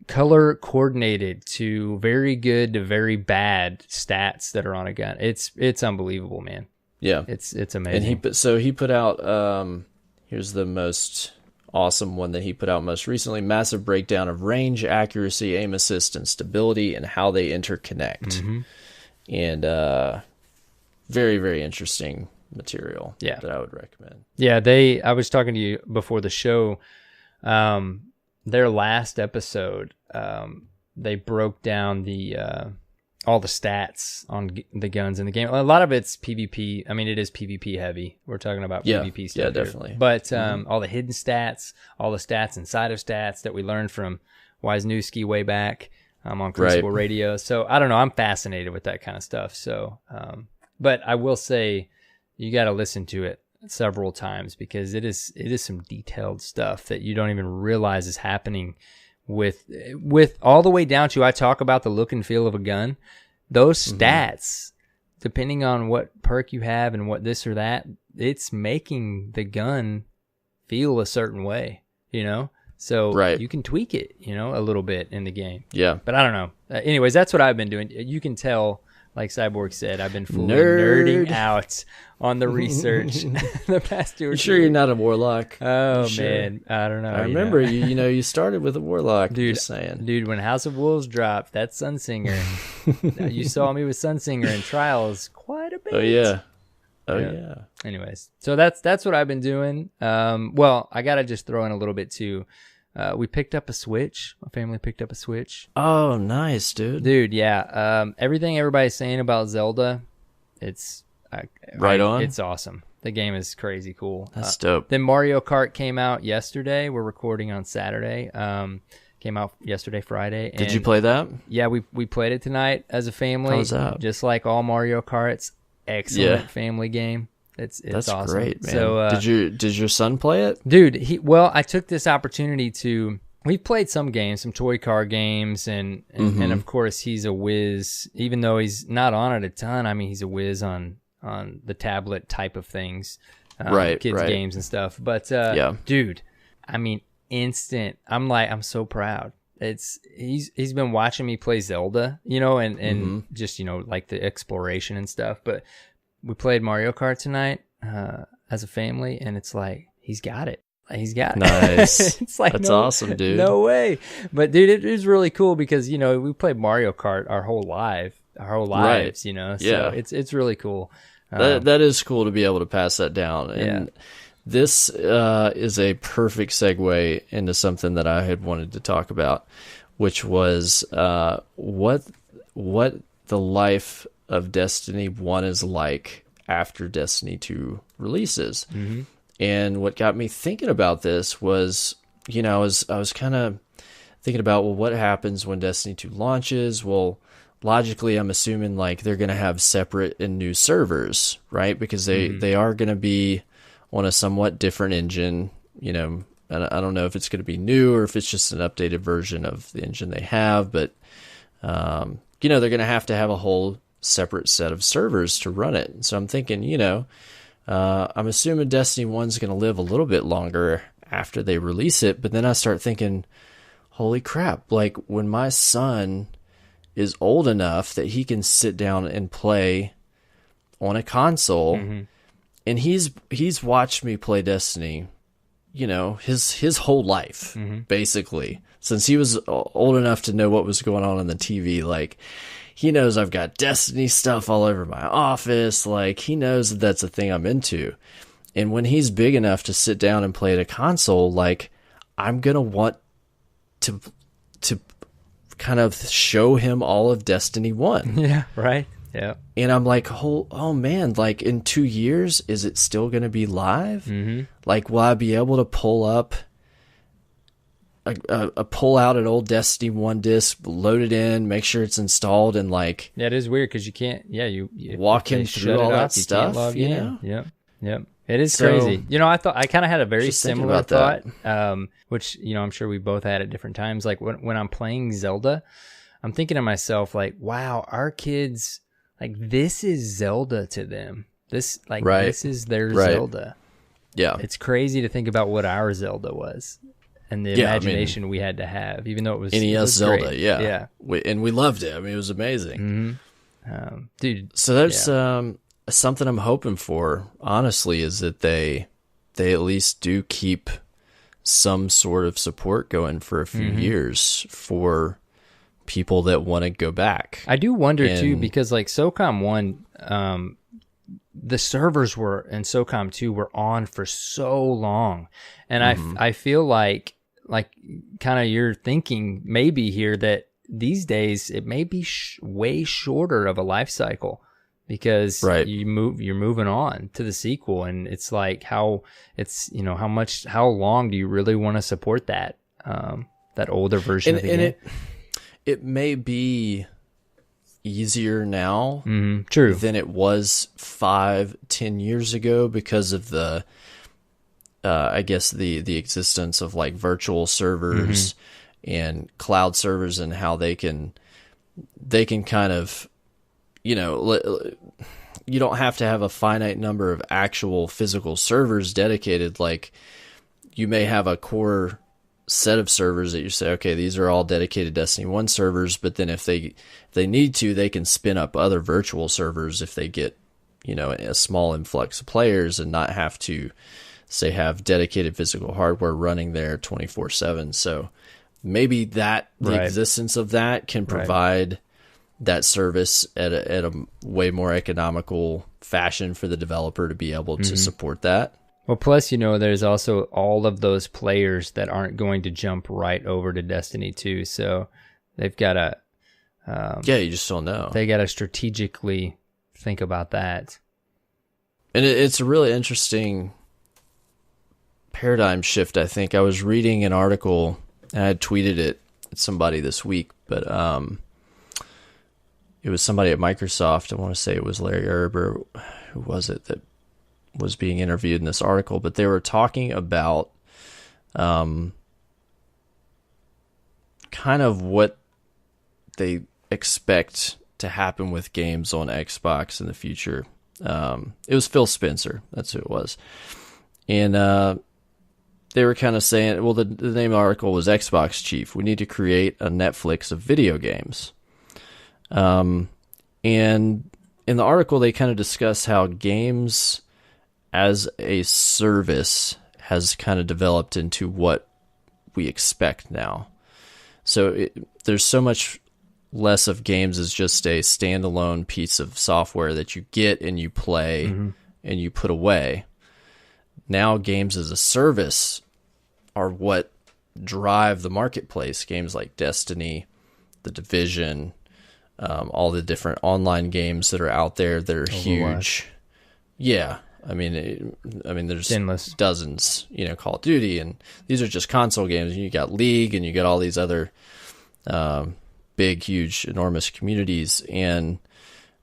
color coordinated to very good to very bad stats that are on a gun. It's unbelievable, man. Yeah, it's amazing. And he put out here's the most awesome one that he put out most recently: massive breakdown of range, accuracy, aim assist, and stability, and how they interconnect. And very, very interesting material. That I would recommend. Yeah, I was talking to you before the show. Their last episode, they broke down the all the stats on the guns in the game. A lot of it's PvP. I mean, it is PvP heavy. We're talking about PvP stuff. Yeah, definitely. Here. But all the hidden stats, all the stats inside of stats that we learned from Wisniewski way back on Crucible Radio. So I don't know. I'm fascinated with that kind of stuff. So, but I will say you got to listen to it several times, because it is some detailed stuff that you don't even realize is happening with all the way down to, I talk about the look and feel of a gun. Those stats, depending on what perk you have and what this or that, it's making the gun feel a certain way, you know? So you can tweak it, you know, a little bit in the game. Yeah. But I don't know. Anyways, that's what I've been doing. You can tell, like Cyborg said, I've been nerding out on the research the past 2 or 3 sure you're not a warlock? Oh, man. I don't know. I remember you started with a warlock. Dude, just saying. Dude, when House of Wolves dropped, that Sunsinger, you saw me with Sunsinger in Trials quite a bit. Oh, yeah. Oh, yeah. Anyways, so that's what I've been doing. Well, I got to just throw in a little bit, too. We picked up a Switch. My family picked up a Switch. Oh, nice, dude. Dude, yeah. Everything everybody's saying about Zelda, it's right on. It's awesome. The game is crazy cool. That's dope. Then Mario Kart came out yesterday. We're recording on Saturday. Came out yesterday, Friday. Did you play that? Yeah, we played it tonight as a family. How's that? Just like all Mario Karts. Excellent family game. It's That's awesome. Great, man. So did your son play it? Dude, I took this opportunity to. We've played some games, some toy car games, and of course he's a whiz. Even though he's not on it a ton, I mean he's a whiz on the tablet type of things, kids games and stuff. But dude, I mean instant. I'm so proud. He's been watching me play Zelda, you know, and just, you know, like the exploration and stuff. But we played Mario Kart tonight as a family, and it's like he's got it. He's got it. Nice. It's like that's awesome, dude. No way. But dude, it is really cool because, you know, we played Mario Kart our whole lives, you know. So it's really cool. That is cool to be able to pass that down. And this is a perfect segue into something that I had wanted to talk about, which was what the life of Destiny 1 is like after Destiny 2 releases. Mm-hmm. And what got me thinking about this was, you know, I was kind of thinking about, well, what happens when Destiny 2 launches? Well, logically, I'm assuming like they're going to have separate and new servers, right? Because they are going to be on a somewhat different engine, you know. I don't know if it's going to be new or if it's just an updated version of the engine they have, but you know, they're going to have a whole separate set of servers to run it. So I'm thinking, you know, I'm assuming Destiny 1's going to live a little bit longer after they release it, but then I start thinking, holy crap, like when my son is old enough that he can sit down and play on a console, and he's watched me play Destiny, you know, his whole life, basically, since he was old enough to know what was going on the TV. Like, he knows I've got Destiny stuff all over my office. Like, he knows that that's a thing I'm into. And when he's big enough to sit down and play at a console, like, I'm going to want to kind of show him all of Destiny 1. Yeah, right. Yeah. And I'm like, oh man, like in 2 years, is it still going to be live? Mm-hmm. Like, will I be able to pull up pull out an old Destiny 1 disc, load it in, make sure it's installed, and like... Yeah, it is weird because you can't... Yeah, you walk him through all that stuff, you know? Yep. It is crazy. You know, I kind of had a very similar thought, which, you know, I'm sure we both had at different times. Like, when I'm playing Zelda, I'm thinking to myself, like, wow, our kids, like, this is Zelda to them. This is their Zelda. Yeah. It's crazy to think about what our Zelda was. And the imagination we had to have, even though it was NES Zelda, great. Yeah. And we loved it. I mean, it was amazing. Mm-hmm. Dude. So there's something I'm hoping for, honestly, is that they at least do keep some sort of support going for a few years for people that want to go back. I do wonder, too, because like SOCOM 1, the servers in SOCOM 2 were on for so long. And I feel like kind of you're thinking maybe here that these days it may be way shorter of a life cycle because you're moving on to the sequel, and it's like how long do you really want to support that older version of the game? It may be easier now than it was 5-10 years ago because of the I guess the existence of like virtual servers and cloud servers and how they can kind of, you don't have to have a finite number of actual physical servers dedicated. Like, you may have a core set of servers that you say, okay, these are all dedicated Destiny 1 servers, but then if they need to, they can spin up other virtual servers if they get, a small influx of players, and not have to, say, have dedicated physical hardware running there 24/7. So maybe the existence of that can provide that service at a way more economical fashion for the developer to be able to support that. Well, plus, there's also all of those players that aren't going to jump right over to Destiny 2. So they've got to... you just don't know. They got to strategically think about that. And it's a really interesting paradigm shift, I think. I was reading an article, and I had tweeted it at somebody this week, but it was somebody at Microsoft. I want to say it was Larry Erb, or who was it that was being interviewed in this article, but they were talking about kind of what they expect to happen with games on Xbox in the future. It was Phil Spencer, that's who it was. And they were kind of saying, well, the name of the article was Xbox Chief. We need to create a Netflix of video games. And in the article, they kind of discuss how games as a service has kind of developed into what we expect now. So there's so much less of games as just a standalone piece of software that you get and you play and you put away. Now games as a service are what drive the marketplace. Games like Destiny, The Division, all the different online games that are out there that are huge. Yeah. I mean, there's endless. Dozens, Call of Duty, and these are just console games. You got League, and you got all these other big, huge, enormous communities, and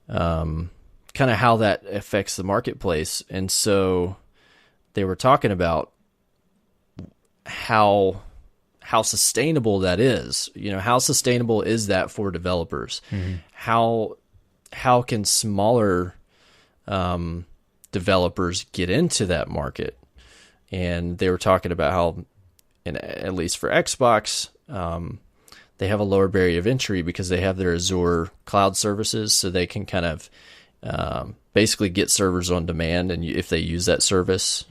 kind of how that affects the marketplace. And so they were talking about how sustainable that is. How sustainable is that for developers? How can smaller developers get into that market? And they were talking about how, at least for Xbox, they have a lower barrier of entry because they have their Azure cloud services, so they can kind of basically get servers on demand, and if they use that service,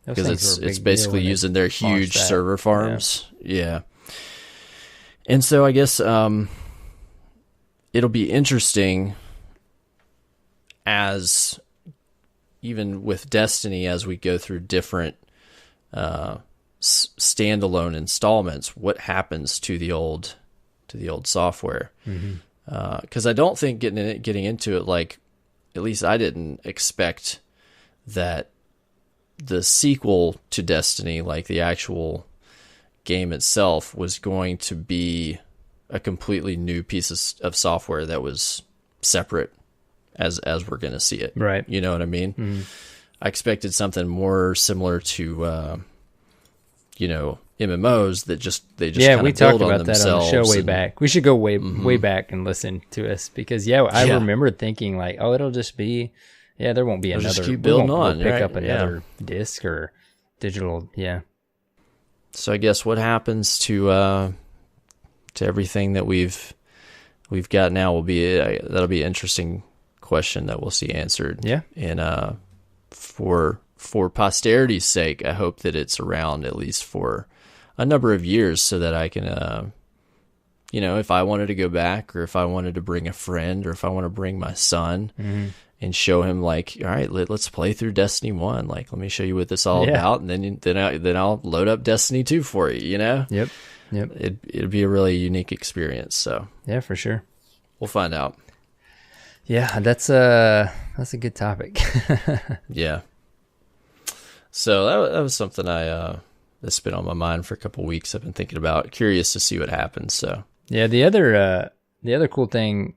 because it's basically using their huge server farms. Yeah. And so I guess it'll be interesting, as even with Destiny, as we go through different standalone installments, what happens to the old software? Because I don't think getting into it, like, at least I didn't expect that the sequel to Destiny, like the actual game itself, was going to be a completely new piece of software that was separate as we're going to see it. Right. You know what I mean? I expected something more similar to, MMOs that they just kind we of build talked on about that on the show way back. We should go way back and listen to us, because I remember thinking like, oh, it'll just be, there won't be another. Just keep building on. Pick up another disc or digital. Yeah. So I guess what happens to everything that we've got now will be that'll be an interesting question that we'll see answered. Yeah. And for posterity's sake, I hope that it's around at least for a number of years, so that I can, if I wanted to go back, or if I wanted to bring a friend, or if I want to bring my son and show him, like, all right, let's play through Destiny 1. Like, let me show you what this is all about, and then I'll load up Destiny 2 for you. Yep. It'd be a really unique experience. So yeah, for sure. We'll find out. Yeah, that's a good topic. Yeah. So that was something that's been on my mind for a couple of weeks. I've been thinking about, curious to see what happens. So yeah, the other cool thing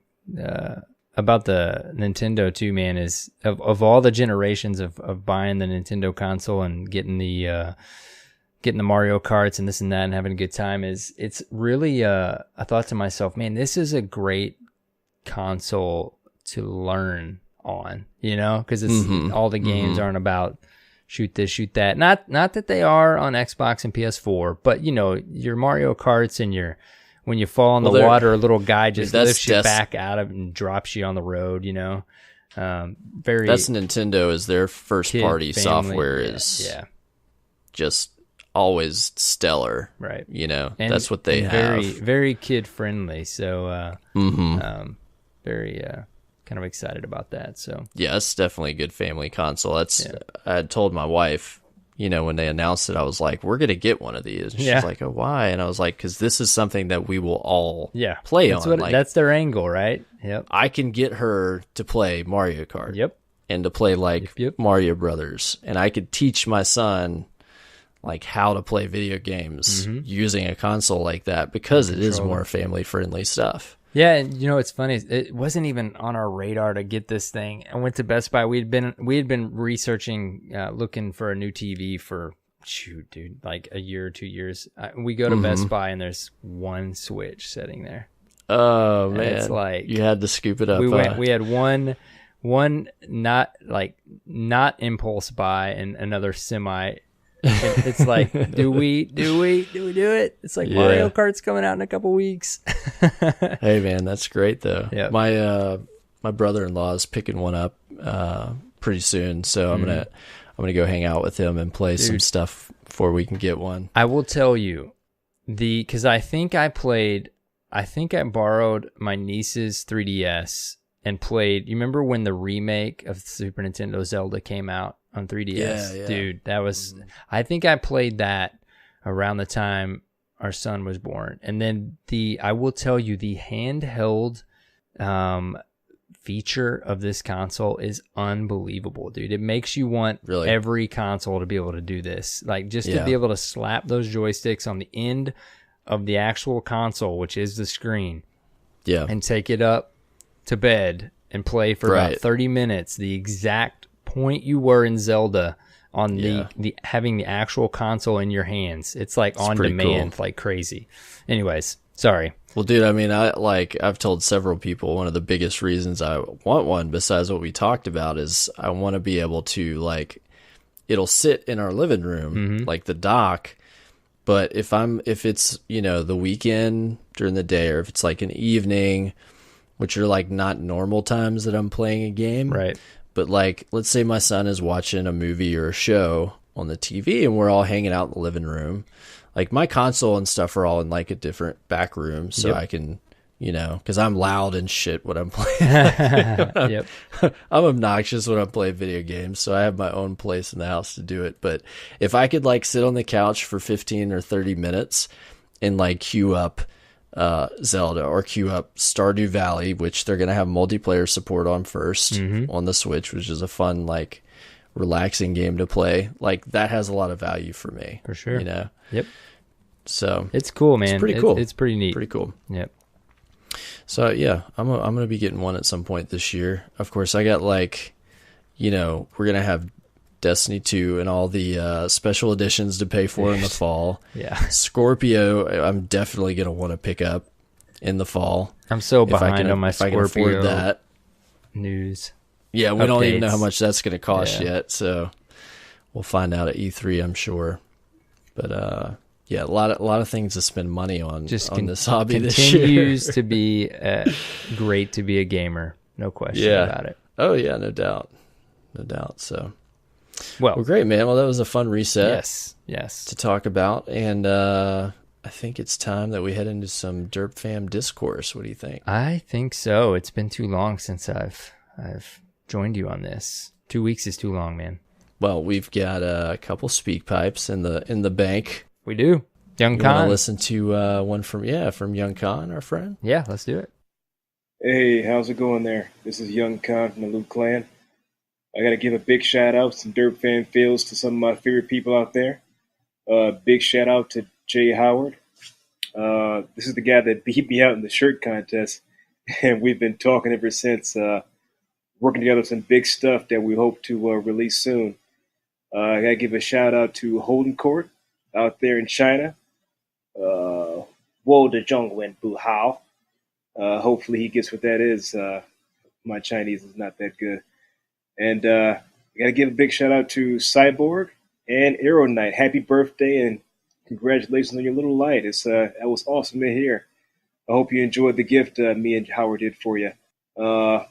about the Nintendo too, man, is of all the generations of buying the Nintendo console and getting the getting the Mario Karts and this and that and having a good time is it's really I thought to myself, man, this is a great console to learn on, because it's all the games aren't about shoot this, shoot that. Not that they are on Xbox and PS4, but your Mario Karts and when you fall in the water, a little guy just lifts you back out of it and drops you on the road, very. That's Nintendo, is their first party software is just always stellar, right? And that's what they have. Very, very kid friendly. So, very kind of excited about that. So yeah, it's definitely a good family console. I had told my wife, when they announced it, I was like, we're gonna get one of these. And she's like, oh, why? And I was like, because this is something that we will all play on. That's their angle, right? Yep. I can get her to play Mario Kart. Yep. And to play Mario Brothers, and I could teach my son like how to play video games using a console like that, because it is more family friendly stuff. Yeah, and it's funny. It wasn't even on our radar to get this thing. I went to Best Buy. We had been researching, looking for a new TV for like a year or 2 years. We go to Best Buy and there's one Switch sitting there. Oh man, it's like you had to scoop it up. We had one not impulse buy and another semi. It's like, do we do it? It's like Mario Kart's coming out in a couple weeks. Hey man, that's great though. Yeah. My brother-in-law is picking one up pretty soon, so I'm gonna go hang out with him and play some stuff before we can get one. I will tell you because I think I borrowed my niece's 3DS and played. You remember when the remake of Super Nintendo Zelda came out on 3DS? Yeah. Dude, that was, I think I played that around the time our son was born. And then I will tell you, the handheld feature of this console is unbelievable, dude. It makes you want every console to be able to do this. Like, just to be able to slap those joysticks on the end of the actual console, which is the screen, and take it up to bed and play for about 30 minutes, the exact point you were in Zelda on the having the actual console in your hands. It's like on demand, like crazy. Anyways, sorry. Well, dude, I mean, I've told several people one of the biggest reasons I want one, besides what we talked about, is I want to be able to, it'll sit in our living room, like the dock. But if it's, the weekend during the day, or if it's like an evening, which are like not normal times that I'm playing a game. Right. But let's say my son is watching a movie or a show on the TV and we're all hanging out in the living room. Like, my console and stuff are all in like a different back room, so I can, because I'm loud and shit when I'm playing. I'm obnoxious when I'm playing video games, so I have my own place in the house to do it. But if I could sit on the couch for 15 or 30 minutes and queue up Zelda or queue up Stardew Valley, which they're going to have multiplayer support on first on the Switch, which is a fun, relaxing game to play. That has a lot of value for me. For sure. Yep. So it's cool, man. It's pretty cool. It's pretty neat. Pretty cool. Yep. So yeah, I'm going to be getting one at some point this year. Of course, I got we're going to have Destiny 2 and all the special editions to pay for in the fall. Yeah. Scorpio, I'm definitely going to want to pick up in the fall. I'm so behind on my Scorpio I can afford that. News. Yeah, we don't even know how much that's going to cost yet, so we'll find out at E3, I'm sure. But a lot of things to spend money on this hobby this year. Continues to be great to be a gamer, no question about it. Oh yeah, no doubt. So, well, great, man. Well, that was a fun reset. Yes. To talk about, and I think it's time that we head into some Derp Fam discourse. What do you think? I think so. It's been too long since I've joined you on this. 2 weeks is too long, man. Well, we've got a couple speak pipes in the bank. We do. Young Khan. Want to listen to one from Young Khan, our friend? Yeah, let's do it. Hey, how's it going there? This is Young Khan from the Loot Clan. I got to give a big shout out, some Derp Fan feels to some of my favorite people out there. Big shout out to Jay Howard. This is the guy that beat me out in the shirt contest, and we've been talking ever since, working together some big stuff that we hope to release soon. I got to give a shout out to Holden Court. out there in China. Wo de Zhongwen Bu Hao. Hopefully he gets what that is. My Chinese is not that good. And I got to give a big shout out to Cyborg and Arrow Knight. Happy birthday and congratulations on your little light. That was awesome to hear. I hope you enjoyed the gift me and Howard did for you. I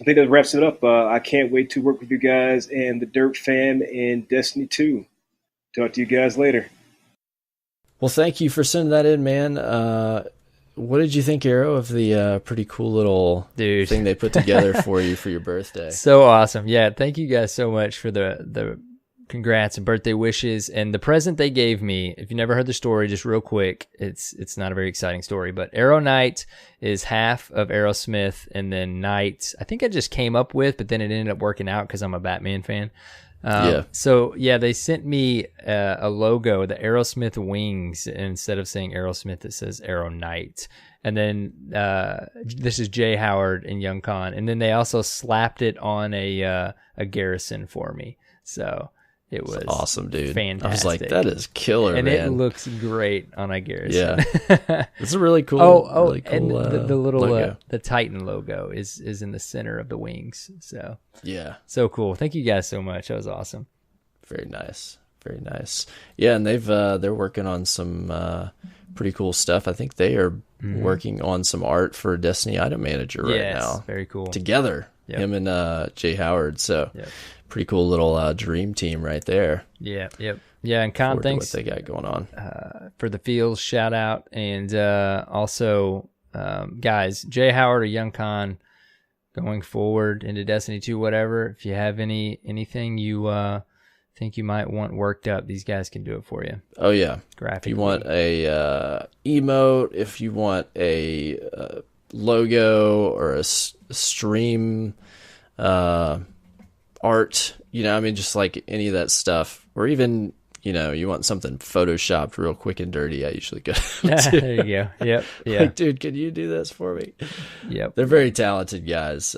think that wraps it up. I can't wait to work with you guys and the Derp fam in Destiny 2. Talk to you guys later. Well, thank you for sending that in, man. What did you think, Arrow, of the pretty cool little thing they put together for you for your birthday? So awesome. Yeah, thank you guys so much for the congrats and birthday wishes. And the present they gave me, if you never heard the story, just real quick, it's not a very exciting story, but Arrow Knight is half of Aerosmith, and then Knight, I think I just came up with, but then it ended up working out because I'm a Batman fan. So yeah, they sent me a logo, the Aerosmith wings, and instead of saying Aerosmith, it says Arrow Knight. And then this is Jay Howard and Young Khan, and then they also slapped it on a Garrison for me. So it was awesome, dude. Fantastic. I was like, that is killer, and man. It looks great on a Garrison. Yeah, it's a really cool. Really cool, and the little logo. The Titan logo is in the center of the wings. So yeah, so cool. Thank you guys so much. That was awesome. Very nice, very nice. Yeah, and they're working on some pretty cool stuff. I think they are working on some art for Destiny Item Manager right now. Very cool. Together, him and Jay Howard. So. Yep. Pretty cool little dream team right there. Yeah, and Con, thanks what they got going on for the feels shout out, and also guys, Jay Howard or Young Con going forward into Destiny 2, whatever. If you have anything you think you might want worked up, these guys can do it for you. Oh yeah, graphically. If you want a emote, if you want a logo or a stream. Art, I mean, just like any of that stuff, or even, you want something photoshopped real quick and dirty, I usually go there you go. Yep. Yeah. Like, dude, can you do this for me? Yep. They're very talented guys.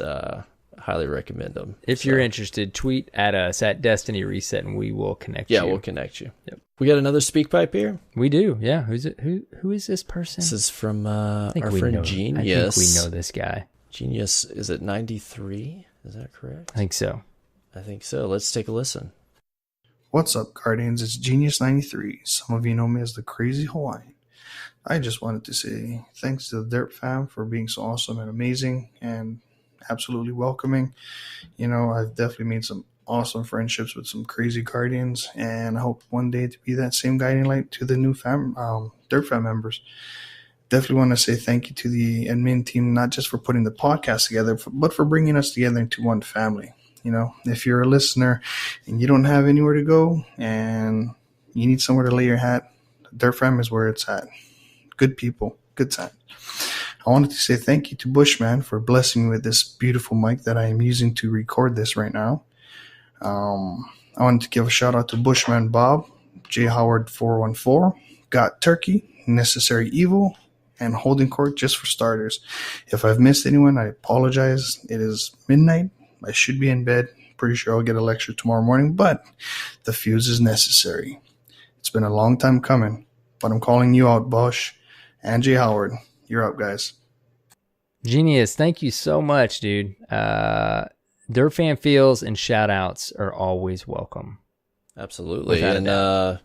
Highly recommend them. If you're interested, tweet at us at Destiny Reset and we will connect you. Yeah, we'll connect you. Yep. We got another speak pipe here. We do. Yeah. Who's it? Who is this person? This is from our friend Genius. I think we know this guy. Genius, is it 93? Is that correct? I think so. I think so. Let's take a listen. What's up, Guardians? It's Genius93. Some of you know me as the Crazy Hawaiian. I just wanted to say thanks to the Derp fam for being so awesome and amazing and absolutely welcoming. I've definitely made some awesome friendships with some crazy Guardians, and I hope one day to be that same guiding light to the new Derp fam members. Definitely want to say thank you to the admin team, not just for putting the podcast together, but for bringing us together into one family. If you're a listener and you don't have anywhere to go and you need somewhere to lay your hat, Derp fam is where it's at. Good people, good time. I wanted to say thank you to Bushman for blessing me with this beautiful mic that I am using to record this right now. I wanted to give a shout out to Bushman Bob, J Howard 414, Got Turkey, Necessary Evil, and Holding Court just for starters. If I've missed anyone, I apologize. It is midnight. I should be in bed. Pretty sure I'll get a lecture tomorrow morning, but the fuse is necessary. It's been a long time coming, but I'm calling you out, Bosch and Jay Howard. You're up, guys. Genius, thank you so much, dude. Derp fan feels and shout outs are always welcome. Absolutely. And I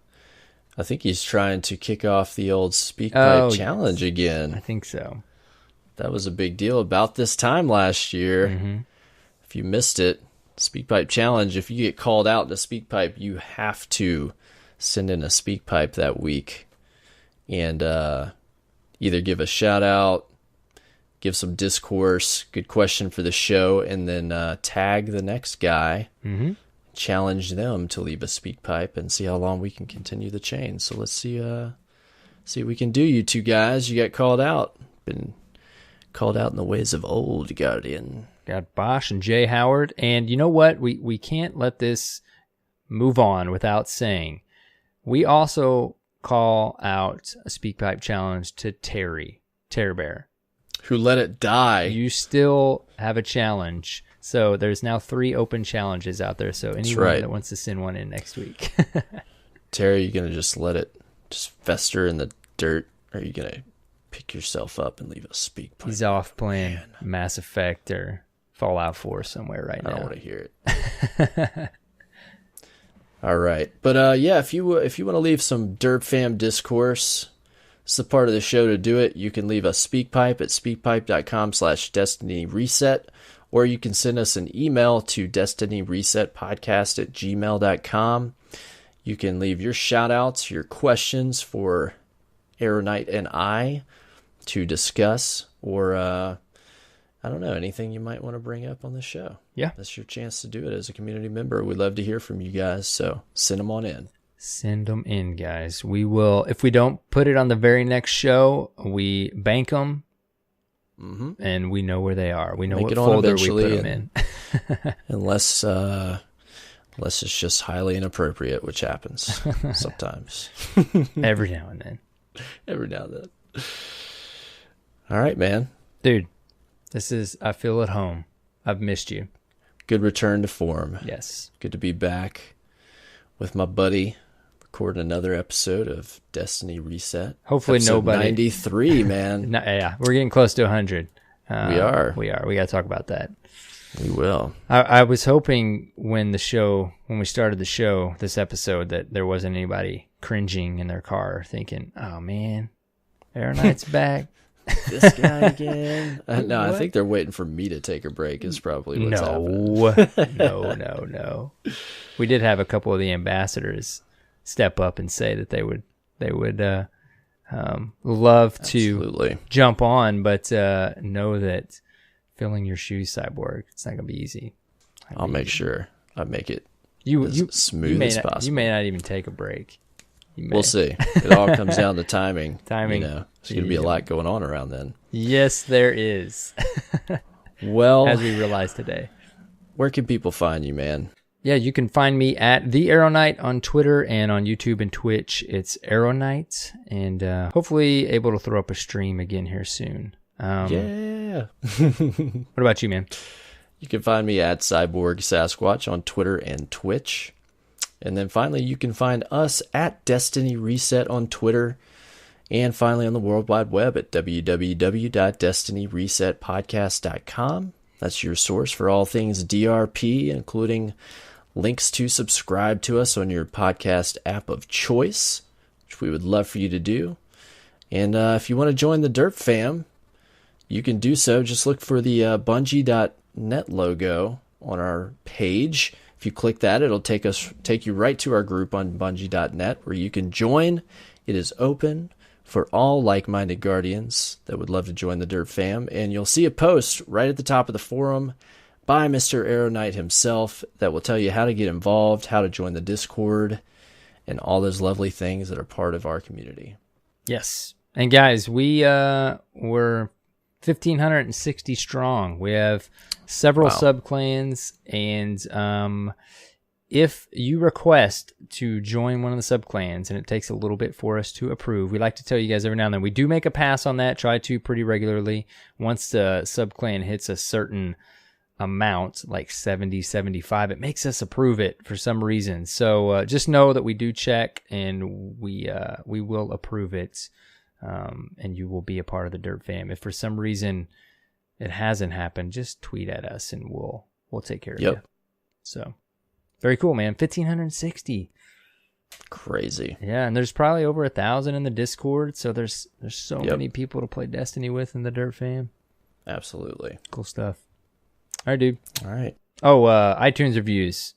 think he's trying to kick off the old Speak Pipe Challenge again. I think so. That was a big deal about this time last year. Mm-hmm. If you missed it, Speak Pipe Challenge, if you get called out to Speak Pipe, you have to send in a Speak Pipe that week and either give a shout out, give some discourse, good question for the show, and then tag the next guy, challenge them to leave a Speak Pipe and see how long we can continue the chain. So let's see what we can do, you two guys. You got called out. Been called out in the ways of old, Guardian. Got Bosch and Jay Howard. And you know what? We can't let this move on without saying we also call out a Speak Pipe Challenge to Terry Bear. Who let it die. You still have a challenge. So there's now 3 open challenges out there. So anyone that wants to send one in next week. Terry, are you going to just let it just fester in the dirt? Or are you going to pick yourself up and leave a speak pipe? He's off playing Mass Effect or Fallout 4 somewhere right now. I don't want to hear it. All right. But yeah, if you want to leave some Derp Fam discourse, it's the part of the show to do it. You can leave a speak pipe at speakpipe.com/destinyreset, or you can send us an email to destinyresetpodcast@gmail.com. You can leave your shout outs, your questions for Arrow Knight and I to discuss, or I don't know, anything you might want to bring up on the show. Yeah. That's your chance to do it as a community member. We'd love to hear from you guys, so send them on in. Send them in, guys. We will, if we don't put it on the very next show, we bank them, and we know where they are. We know what folder we put them in. Unless it's just highly inappropriate, which happens sometimes. Every now and then. Every now and then. All right, man. Dude, I feel at home. I've missed you. Good return to form. Yes. Good to be back with my buddy, recording another episode of Destiny Reset. Hopefully episode nobody. 93, man. Yeah, we're getting close to 100. We are. We got to talk about that. We will. I was hoping when we started the show, this episode, that there wasn't anybody cringing in their car thinking, oh man, Arrow Knight's back. This guy again. No, I think they're waiting for me to take a break is probably what's happening. No. We did have a couple of the ambassadors step up and say that they would love to jump on, but know that filling your shoes, Cyborg, it's not gonna be easy. I'll make sure I make it as smooth as possible. You may not even take a break. We'll see. It all comes down to timing. Timing. You know, there's going to be a lot going on around then. Yes, there is. Well, as we realized today. Where can people find you, man? Yeah, you can find me at The Arrow Knight on Twitter and on YouTube and Twitch. It's Arrow Knight, and hopefully able to throw up a stream again here soon. Yeah. What about you, man? You can find me at Cyborg Sasquatch on Twitter and Twitch. And then finally, you can find us at Destiny Reset on Twitter. And finally, on the World Wide Web at www.destinyresetpodcast.com. That's your source for all things DRP, including links to subscribe to us on your podcast app of choice, which we would love for you to do. And if you want to join the Derp Fam, you can do so. Just look for the Bungie.net logo on our page. If you click that, it'll take you right to our group on Bungie.net where you can join. It is open for all like-minded guardians that would love to join the Derp Fam, and you'll see a post right at the top of the forum by Mr. Arrow Knight himself that will tell you how to get involved, how to join the Discord, and all those lovely things that are part of our community. Yes. And guys, we're 1,560 strong. We have several subclans, and if you request to join one of the subclans, and it takes a little bit for us to approve, we like to tell you guys every now and then, we do make a pass on that, try to pretty regularly. Once the subclan hits a certain amount, like 70, 75, it makes us approve it for some reason. So just know that we do check, and we will approve it, and you will be a part of the Derp Fam. If for some reason it hasn't happened, just tweet at us and we'll take care of you. So very cool, man. 1,560. Crazy. Yeah, and there's probably over 1,000 in the Discord, so there's so many people to play Destiny with in the Derp Fam. Absolutely. Cool stuff. All right, dude. All right. Oh, iTunes reviews.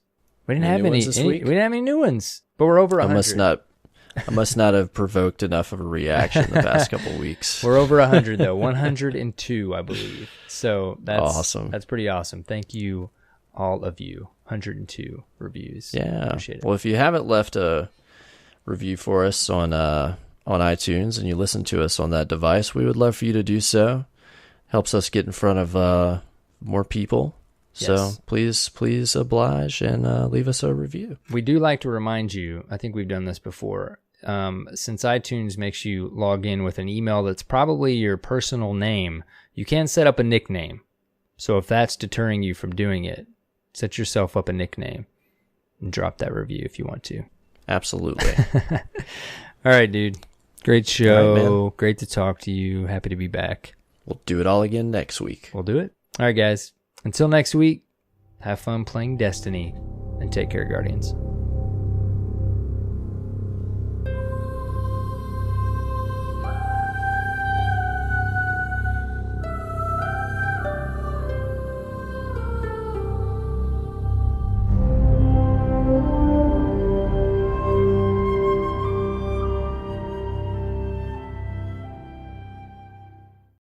We didn't have any this week? We didn't have any new ones, but we're over 100. I must not have provoked enough of a reaction the past couple of weeks. We're over 100 though, 102, I believe. So that's awesome. That's pretty awesome. Thank you, all of you. 102 reviews. Yeah. Appreciate it. Well, if you haven't left a review for us on iTunes and you listen to us on that device, we would love for you to do so. Helps us get in front of more people. So please oblige and leave us a review. We do like to remind you, I think we've done this before, since iTunes makes you log in with an email that's probably your personal name, you can set up a nickname. So if that's deterring you from doing it, set yourself up a nickname and drop that review if you want to. Absolutely. All right, dude. Great show. All right, Great to talk to you. Happy to be back. We'll do it all again next week. We'll do it. All right, guys. Until next week, have fun playing Destiny and take care, Guardians.